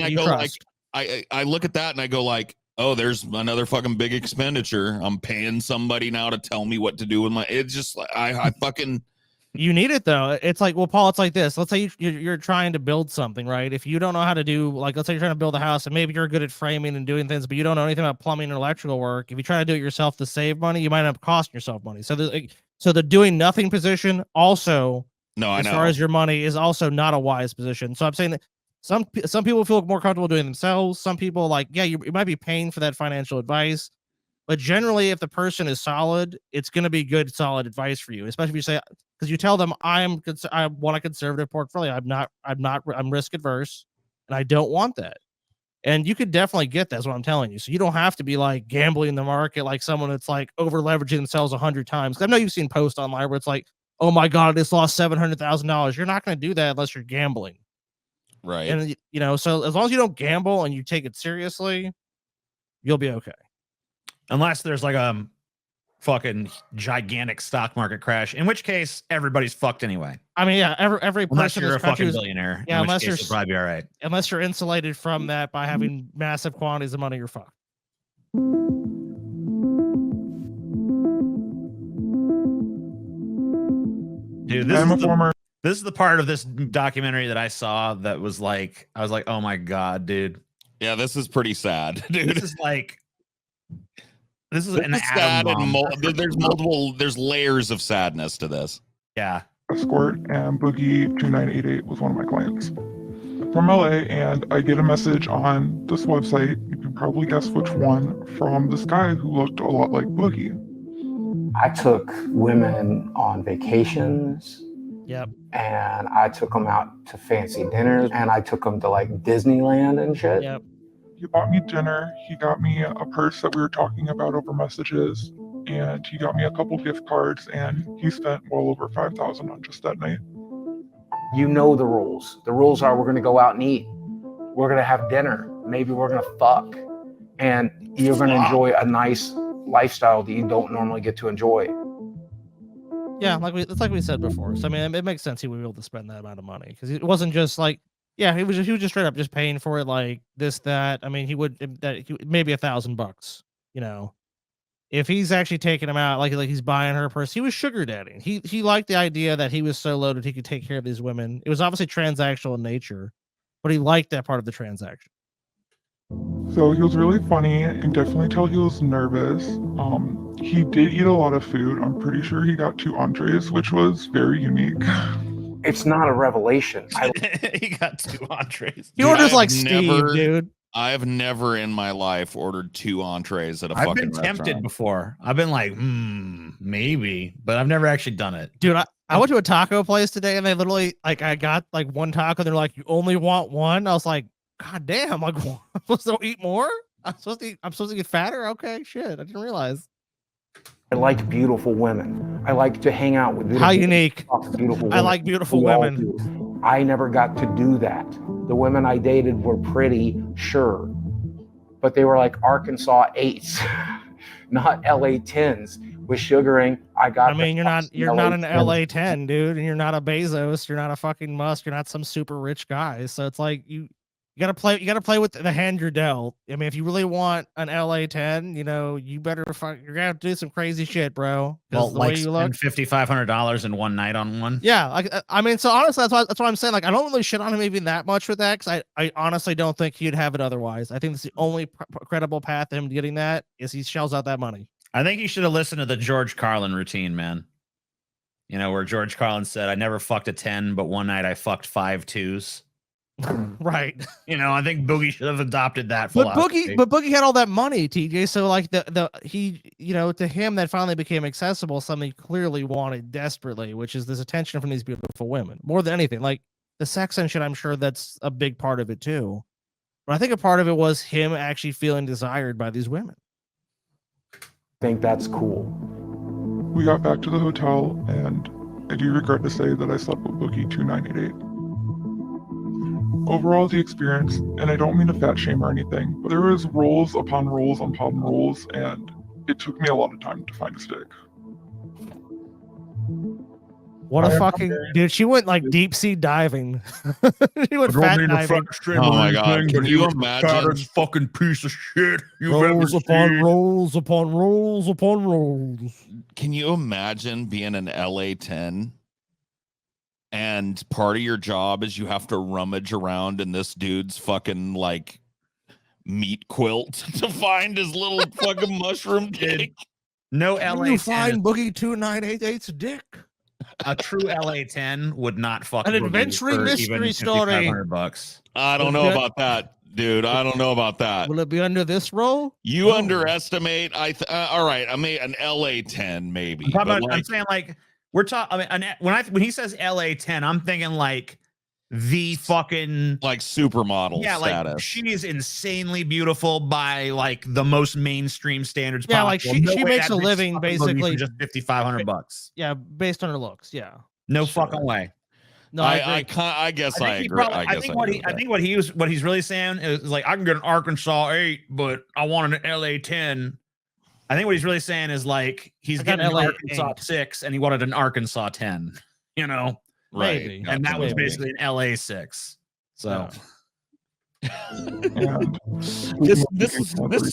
I look at that and I go like, oh, there's another fucking big expenditure. I'm paying somebody now to tell me what to do with my. It's just I fucking. You need it though. It's like, well, Paul, it's like this. Let's say you're trying to build something, right? If you don't know how to do, like, let's say you're trying to build a house and maybe you're good at framing and doing things, but you don't know anything about plumbing or electrical work. If you try to do it yourself to save money, you might end up costing yourself money. So the doing nothing position also, I as know. far as your money, is also not a wise position. So I'm saying that some people feel more comfortable doing themselves. Some people, like, yeah, you might be paying for that financial advice. But generally, if the person is solid, it's going to be good, solid advice for you. Especially if you say, because you tell them, I want a conservative portfolio. I'm risk adverse, and I don't want that. And you could definitely get that's what I'm telling you. So you don't have to be like gambling the market like someone that's like over leveraging themselves 100 times. I know you've seen posts online where it's like, oh my God, I just lost $700,000. You're not going to do that unless you're gambling, Right? and so as long as you don't gamble and you take it seriously, you'll be okay. Unless there's like a fucking gigantic stock market crash, in which case everybody's fucked anyway. I mean, yeah, every Unless person you're in a this country fucking is, billionaire. yeah, in which unless case you're you'll probably be all right. unless you're insulated from that by having massive quantities of money, you're fucked. Dude, this is the part of this documentary that I saw that was like, I was like, oh my God, dude. Yeah, this is pretty sad, dude. This is like, this is an sad atom bomb. and there's layers of sadness to this. Yeah. Escort, and Boogie2988 was one of my clients from LA, and I get a message on this website. You can probably guess which one, from this guy who looked a lot like Boogie. I took women on vacations. Yep. And I took them out to fancy dinners, and I took them to like Disneyland and shit. Yep. He bought me dinner. He got me a purse that we were talking about over messages, and he got me a couple gift cards, and he spent well over $5,000 on just that night. You know the rules. The rules are we're going to go out and eat. We're going to have dinner. Maybe we're going to fuck. And you're going to enjoy a nice lifestyle that you don't normally get to enjoy. Yeah, it's like we said before. So I mean, it makes sense he would be able to spend that amount of money because it wasn't just like, yeah, he was just straight up just paying for it, like this, that. I mean, he would maybe $1,000, if he's actually taking him out, like he's buying her purse. He was sugar dadding. He liked the idea that he was so loaded he could take care of these women. It was obviously transactional in nature, but he liked that part of the transaction. So he was really funny. You can definitely tell he was nervous. He did eat a lot of food. I'm pretty sure he got 2 entrees, which was very unique. It's not a revelation. He got 2 entrees. He orders like Steve, dude. I've never in my life ordered 2 entrees at a fucking restaurant. I've been tempted before. I've been like, maybe, but I've never actually done it. Dude, I went to a taco place today and they literally, like, I got like 1 taco. They're like, you only want 1? I was like, God damn, like, I'm supposed to eat more? I'm supposed to get fatter? Okay, shit. I didn't realize. I like beautiful women. I like to hang out with beautiful How unique. Beautiful women. I like beautiful women. I never got to do that. The women I dated were pretty, sure, but they were like Arkansas 8s, not LA 10s with sugaring. I mean, you're not an LA 10, dude, and you're not a Bezos, you're not a fucking Musk, you're not some super rich guy. So it's like you gotta play with the hand you're dealt. I mean, if you really want an LA 10, you better you're gonna have to do some crazy shit, bro. Well, the way you look, $5,500 in one night on one. Yeah, like I mean, so honestly, that's why I'm saying, like, I don't really shit on him even that much with that, because I honestly don't think he'd have it otherwise. I think it's the only credible path to him getting that is he shells out that money. I think you should have listened to the George Carlin routine, man. Where George Carlin said, "I never fucked a 10, but one night I fucked 5 2s." Right. I think Boogie should have adopted that philosophy. But Boogie had all that money, TJ. So like he to him that finally became accessible, something he clearly wanted desperately, which is this attention from these beautiful women. More than anything, like the sex and shit, I'm sure that's a big part of it too. But I think a part of it was him actually feeling desired by these women. I think that's cool. We got back to the hotel, and I do regret to say that I slept with Boogie2988. Overall, the experience, and I don't mean to fat shame or anything, but there was rules upon rules upon rules, and it took me a lot of time to find a stick. What a fucking dude! She went like deep sea diving. She went fat diving. Oh my god! Can you imagine? Fattest fucking piece of shit you've rolls ever upon seen. rolls upon rolls upon rolls. Can you imagine being an LA 10 and part of your job is you have to rummage around in this dude's fucking like meat quilt to find his little fucking mushroom cake. No Can LA you 10 find Boogie2988's dick? a true LA 10 would not fuck An Boogie adventuring for mystery even story. $5,500. I don't know about that, dude. I don't know about that. Will it be under this roll? You No. underestimate. All right. I mean, an LA 10 maybe. I'm, talking but about, I'm saying like we're talking. I mean, when he says LA 10, I'm thinking like the fucking like supermodel yeah, status. like she is insanely beautiful by like the most mainstream standards. Yeah, like possible. she way makes that a bitch living fucking Boogie basically. for just $5,500. Yeah, based on her looks. Yeah. No Sure. fucking way. No, I guess I agree. I think what he's really saying is like I can get an Arkansas 8, but I want an LA 10. I think what he's really saying is like he's getting an LA Arkansas 8. 6 and he wanted an Arkansas 10. You know, Right. Maybe. and that was Maybe. basically an LA 6. So And this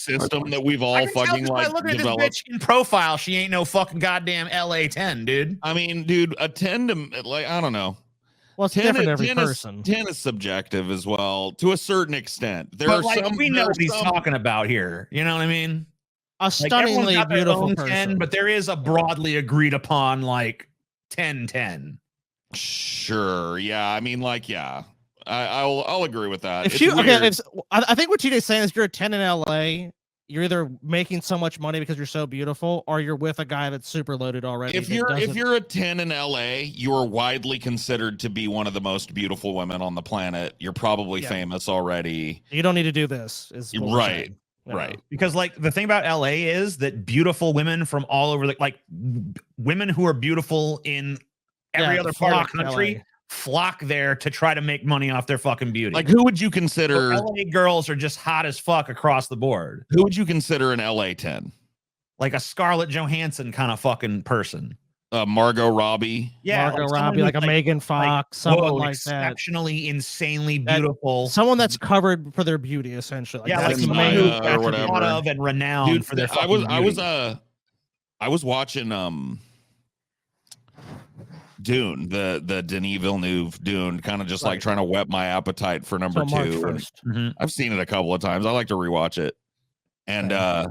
system that we've all fucking like looking at this developed. bitch in profile, she ain't no fucking goddamn LA 10, dude. I mean, dude, a 10 to like I don't know. Well, it's 10 different is- every 10 is- person. 10 is subjective as well to a certain extent. There But are like some we there know are what he's some- talking about here. You know what I mean? A Like, stunningly everyone's got their beautiful own person. 10, but there is a broadly agreed upon like 10-10. Sure. Yeah. I mean, like, yeah. I'll agree with that. If It's you okay, weird. I think what TJ's saying is you're a 10 in LA, you're either making so much money because you're so beautiful, or you're with a guy that's super loaded already. If that you're doesn't- a 10 in LA, you're widely considered to be one of the most beautiful women on the planet. You're probably Yeah. famous already. you don't need to do this. Is what we're Right. saying. You know? Right. Because like the thing about LA is that beautiful women from all over like women who are beautiful in every Yeah, other part of flock the to country LA. flock there to try to make money off their fucking beauty. Like, who would you So consider? LA girls are just hot as fuck across the board. Who would you consider an LA 10? Like a Scarlett Johansson kind of fucking person. Margot Robbie. Yeah, Margot someone Robbie, who's like a Megan Fox, someone whoa, like that. exceptionally, insanely That- beautiful. Someone that's covered for their beauty, essentially. Yeah, like that's someone main who Zendaya or attribute. whatever. thought of and renowned Dude, for their I fucking was watching Dune, the Denis Villeneuve Dune, kind of just like Right. trying to whet my appetite for number So March 2. And 1st. Mhm. I've seen it a couple of times. I like to rewatch it. And I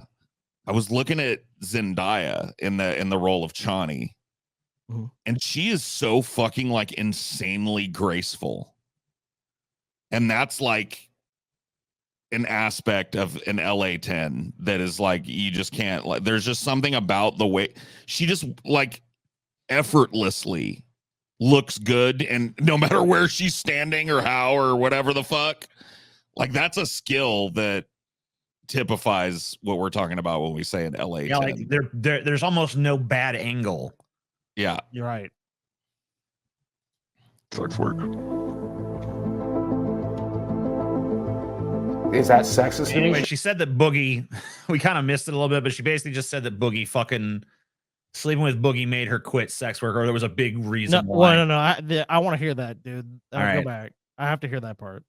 was looking at Zendaya in the role of Chani. Mhm. And she is so fucking like insanely graceful. And that's like an aspect of an LA 10 that is like you just can't like there's just something about the way she just like effortlessly looks good, and no matter where she's standing or how or whatever the fuck, like that's a skill that typifies what we're talking about when we say an LA 10. Yeah, like there's almost no bad angle. Yeah. You're right. Sex work. Is that sexist to Anyway, me? she said that Boogie, we kind of missed it a little bit, but she basically just said that Boogie fucking sleeping with Boogie made her quit sex work, or there was a big No, reason well, why. no. I want to hear that, dude. All Go right. back. I have to hear that part.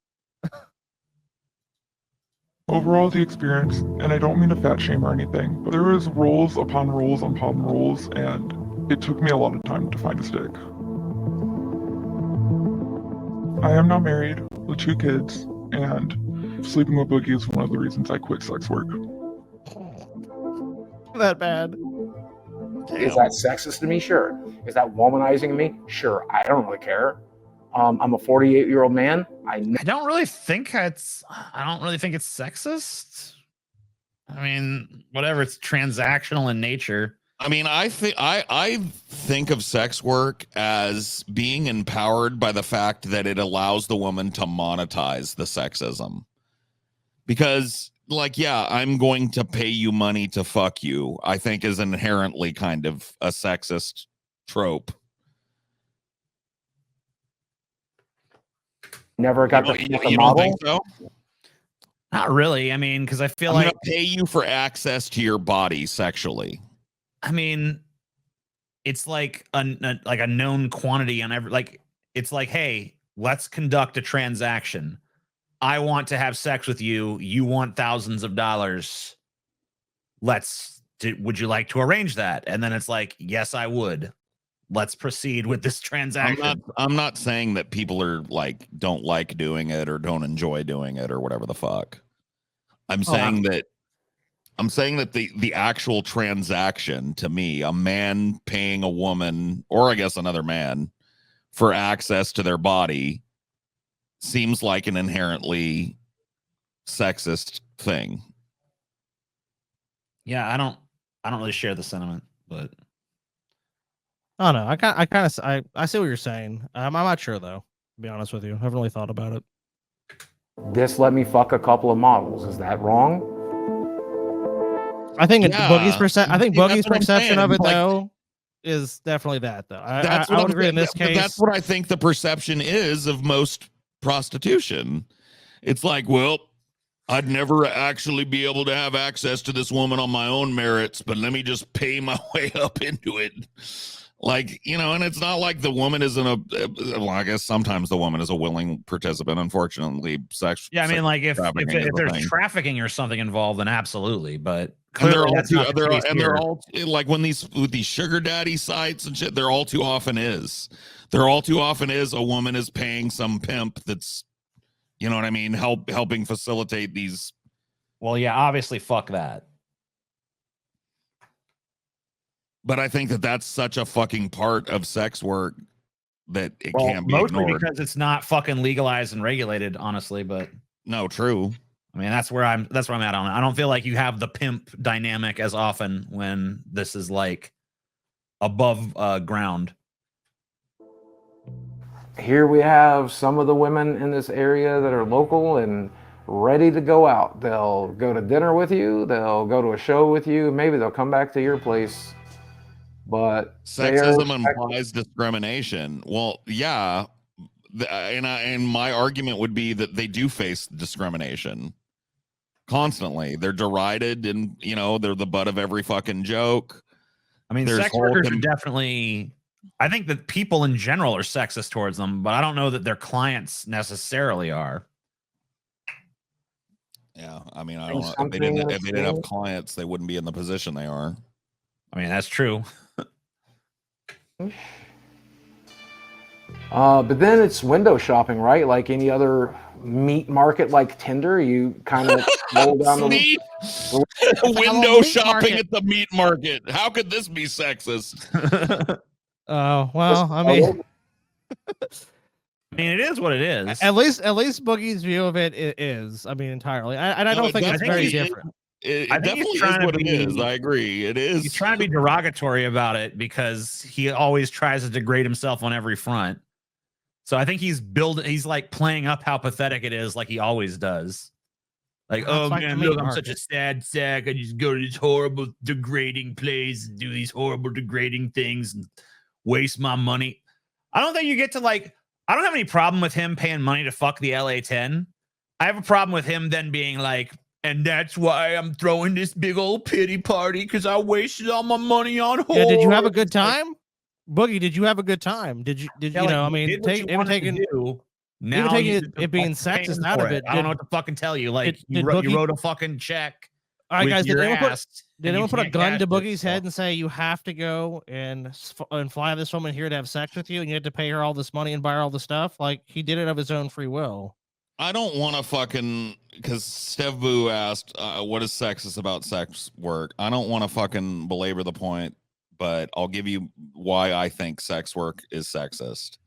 Overall, the experience, and I don't mean to fat shame or anything, but there was rules upon rules upon rules, and it took me a lot of time to find a stick. I am now married with 2 kids, and sleeping with Boogie is one of the reasons I quit sex work. That bad. Is that sexist to me? Sure. Is that womanizing me? Sure. I don't really care. I'm a 48-year-old man. I don't really think it's sexist. I mean, whatever, it's transactional in nature. I mean, I think of sex work as being empowered by the fact that it allows the woman to monetize the sexism. Because, like, yeah, I'm going to pay you money to fuck you, I think is inherently kind of a sexist trope. never got You the don't model. think so? Not really. I mean, because I feel I'm like gonna pay you for access to your body sexually. I mean, it's like a known quantity on every, like, it's like, hey, let's conduct a transaction. I want to have sex with you. You want thousands of dollars. Would you like to arrange that? And then it's like, yes, I would. let's proceed with this transaction. I'm not saying that people are like don't like doing it or don't enjoy doing it or whatever the fuck. I'm saying that the actual transaction, to me, a man paying a woman, or I guess another man, for access to their body seems like an inherently sexist thing. Yeah, I don't really share the sentiment, but I don't know. I see what you're saying. I'm not sure though. To be honest with you, I haven't really thought about it. This let me fuck a couple of models. Is that wrong? I think Yeah. Boogie's perception of it Like, though is definitely that though. I what would I'm agree in saying. this case. That's what I think the perception is of most prostitution. It's like, well, I'd never actually be able to have access to this woman on my own merits, but let me just pay my way up into it. Like, you know, and it's not like the woman isn't well, I guess sometimes the woman is a willing participant. Unfortunately, sex. yeah, I mean, like if there's thing. trafficking or something involved, then absolutely. But And clearly that's not the case they're here. all like with these sugar daddy sites and shit. There all too often is a woman is paying some pimp that's, you know what I mean, helping facilitate these. Well, yeah, obviously, fuck that. But I think that that's such a fucking part of sex work that it can't be mostly ignored. because it's not fucking legalized and regulated, honestly. But no, true. I mean, that's where I'm at on it. I don't feel like you have the pimp dynamic as often when this is like above ground. Here we have some of the women in this area that are local and ready to go out. They'll go to dinner with you. They'll go to a show with you. Maybe they'll come back to your place. But Sexism implies discrimination. Well, yeah, and my argument would be that they do face discrimination constantly. They're derided, and you know they're the butt of every fucking joke. I mean, sex workers are definitely. I think that people in general are sexist towards them, but I don't know that their clients necessarily are. Yeah, I mean, I don't know. If they didn't have clients, they wouldn't be in the position they are. I mean, that's true. But then it's window shopping, right? Like any other meat market, like Tinder, you kind of roll down the window shopping at the meat market. How could this be sexist? Oh well, I mean, it is what it is. At least Boogie's view of it is. I mean, entirely. I don't think it's very different. It definitely is what it is. I agree. It is. He's trying to be derogatory about it because he always tries to degrade himself on every front. So I think he's like playing up how pathetic it is, like he always does. Like, oh man, look, I'm such a sad sack. I just go to this horrible, degrading place and do these horrible, degrading things and waste my money. I don't think you get to like. I don't have any problem with him paying money to fuck the LA-10. I have a problem with him then being like, and that's why I'm throwing this big old pity party because I wasted all my money on whores. Yeah, did you have a good time? Boogie, did you have a good time? Did you know, I mean, even taking it being sexist out of it. I don't know what to fucking tell you. Like, you wrote a fucking check. All right, guys, did anyone put a gun to Boogie's head and say you have to go and fly this woman here to have sex with you and you had to pay her all this money and buy her all the stuff? Like, he did it of his own free will. I don't want to fucking, because Steve Boo asked, what is sexist about sex work? I don't want to fucking belabor the point, but I'll give you why I think sex work is sexist.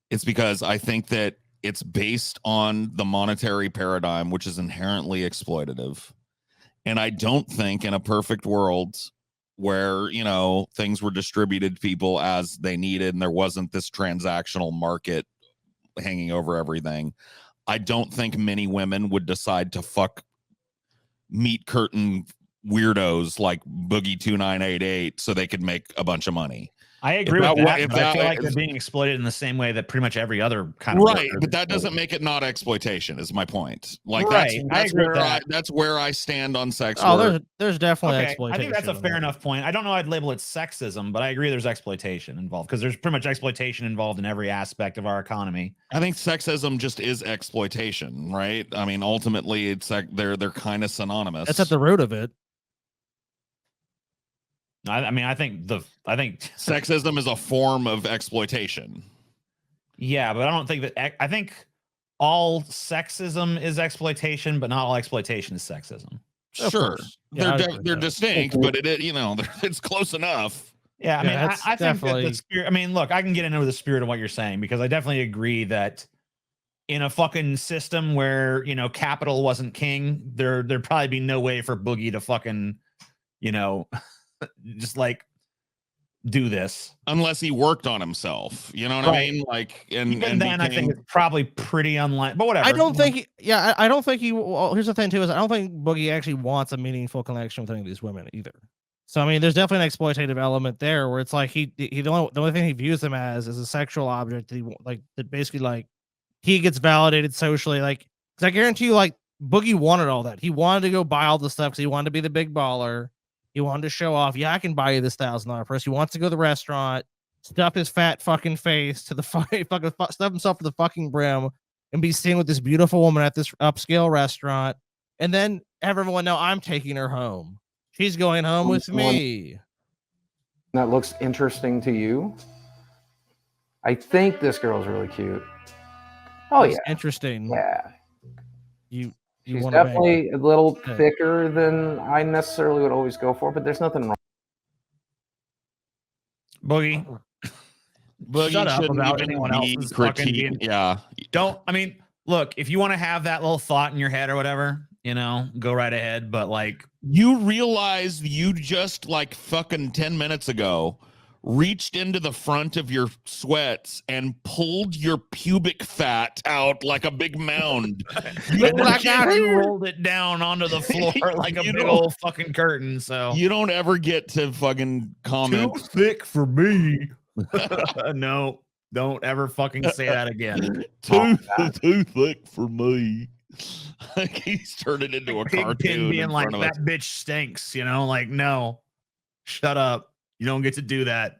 It's because I think that it's based on the monetary paradigm, which is inherently exploitative. And I don't think in a perfect world where, you know, things were distributed to people as they needed and there wasn't this transactional market hanging over everything, I don't think many women would decide to fuck meat curtain weirdos like Boogie2988 so they could make a bunch of money. I agree with that. I feel like they're being exploited in the same way that pretty much every other kind of right, but that doesn't make it not exploitation. Is my point. Like right. that's where I stand on sex. Oh, there's definitely exploitation. I think that's a fair enough point. I don't know. I'd label it sexism, but I agree. There's exploitation involved because there's pretty much exploitation involved in every aspect of our economy. I think sexism just is exploitation, right? I mean, ultimately, it's like they're kind of synonymous. That's at the root of it. I mean, I think Sexism is a form of exploitation. Yeah, but I don't think that. I think all sexism is exploitation, but not all exploitation is sexism. Of Sure, course. Yeah, they're distinct, but it's close enough. Yeah, I mean, it's I think that the definitely- spirit. I mean, look, I can get into the spirit of what you're saying because I definitely agree that in a fucking system where capital wasn't king, there'd probably be no way for Boogie to fucking, just like do this unless he worked on himself. You know what I mean? Like, and then I think it's probably pretty unlikely. But whatever. I don't think. I don't think he. Well, here's the thing too: is I don't think Boogie actually wants a meaningful connection with any of these women either. So I mean, there's definitely an exploitative element there, where it's like the only thing he views them as is a sexual object. That basically like he gets validated socially. Like, because I guarantee you, like Boogie wanted all that. He wanted to go buy all the stuff because he wanted to be the big baller. He wanted to show off. Yeah, I can buy you this $1,000 purse. He wants to go to the restaurant, stuff his fat fucking face to the fucking stuff himself to the fucking brim, and be seen with this beautiful woman at this upscale restaurant, and then have everyone know I'm taking her home. She's going home with me. That looks interesting to you. I think this girl's really cute. Oh That's yeah, interesting. yeah. You She's want to definitely a little Okay. thicker than I necessarily would always go for, but there's nothing wrong. Boogie. Boogie Shut up shouldn't about even anyone be else's fucking critiqued. being. Yeah. Don't. I mean, look. If you want to have that little thought in your head or whatever, go right ahead. But like, You realize you just like fucking 10 minutes ago reached into the front of your sweats and pulled your pubic fat out like a big mound. and then you rolled it down onto the floor like a You big don't- old fucking curtain. So You don't ever get to fucking comment. too thick for me. No, don't ever fucking say that again. too thick for me. Like he's turned it into a Pigpen cartoon being in like, front of that us. bitch stinks. Like, no, shut up. You don't get to do that.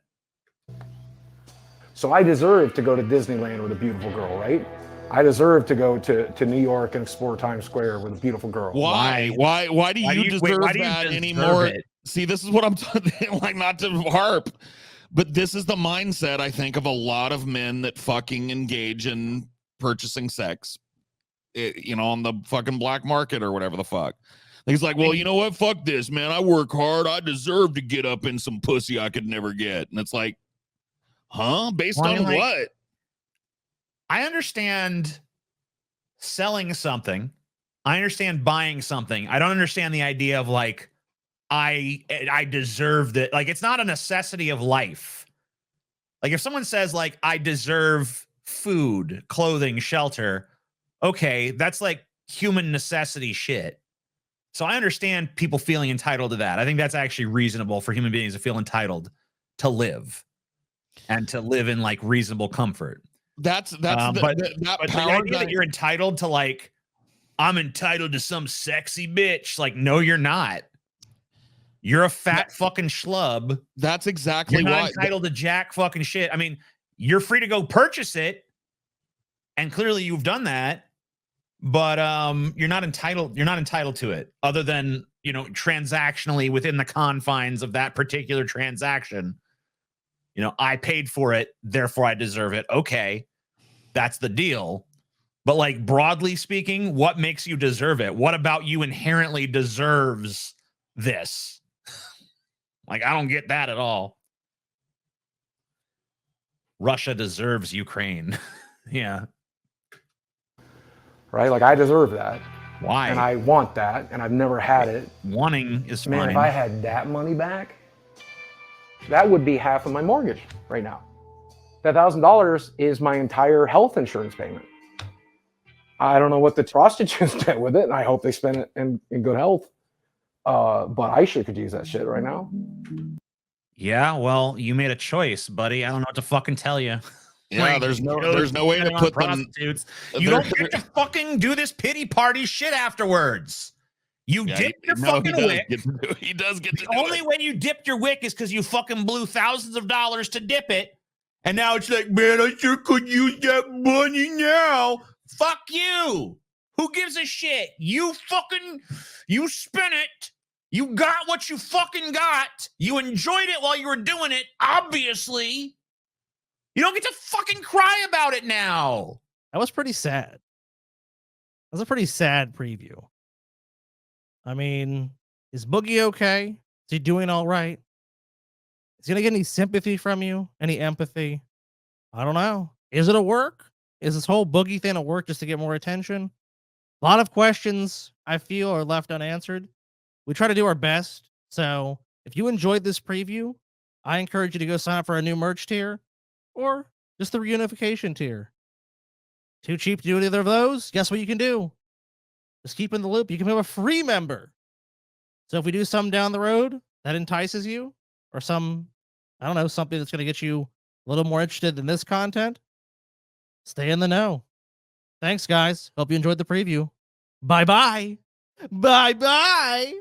So I deserve to go to Disneyland with a beautiful girl, right? I deserve to go to New York and explore Times Square with a beautiful girl. Why do Why you do you- deserve wait, why do you that deserve anymore? it? See, this is what I'm talking like, not to harp, but this is the mindset I think of a lot of men that fucking engage in purchasing sex, on the fucking black market or whatever the fuck. He's like, well, you know what? Fuck this, man. I work hard. I deserve to get up in some pussy I could never get. And it's like, huh? Based Well, I on mean, like, what? I understand selling something. I understand buying something. I don't understand the idea of like, I deserve that. Like, it's not a necessity of life. Like, if someone says like, I deserve food, clothing, shelter, okay, that's like human necessity shit. So I understand people feeling entitled to that. I think that's actually reasonable for human beings to feel entitled to live and to live in like reasonable comfort. But the power idea that you're entitled to like, I'm entitled to some sexy bitch. Like, no, you're not. You're a fat fucking schlub. That's exactly You're not why. entitled to jack fucking shit. I mean, you're free to go purchase it, and clearly you've done that. But you're not entitled to it, other than transactionally within the confines of that particular transaction. I paid for it, therefore I deserve it. Okay, that's the deal. But like, broadly speaking, what makes you deserve it? What about you inherently deserves this? Like, I don't get that at all. Russia deserves Ukraine. Yeah. Right? Like I deserve that. Why? And I want that, and I've never had it. Wanting is Man, fine. if I had that money back, that would be half of my mortgage right now. That $1,000 is my entire health insurance payment. I don't know what the prostitutes did with it, and I hope they spend it in good health. But I sure could use that shit right now. Yeah, well, you made a choice, buddy. I don't know what to fucking tell you. Yeah, Like, there's no way to on put them. prostitutes. You don't get to fucking do this pity party shit afterwards. You dip your fucking wick. He does get to The do only it. way you dipped your wick is because you fucking blew thousands of dollars to dip it. And now it's like, man, I sure could use that money now. Fuck you. Who gives a shit? You spent it. You got what you fucking got. You enjoyed it while you were doing it, obviously. You don't get to fucking cry about it now. That was pretty sad. That was a pretty sad preview. I mean, is Boogie okay? Is he doing all right? Is he gonna get any sympathy from you? Any empathy? I don't know. Is it a work? Is this whole Boogie thing a work just to get more attention? A lot of questions I feel are left unanswered. We try to do our best. So if you enjoyed this preview, I encourage you to go sign up for our new merch tier or just the reunification tier. Too cheap to do either of those? Guess what you can do? Just keep in the loop. You can become a free member. So if we do some down the road that entices you, or some, I don't know, something that's going to get you a little more interested in this content, stay in the know. Thanks, guys. Hope you enjoyed the preview. Bye-bye. Bye-bye.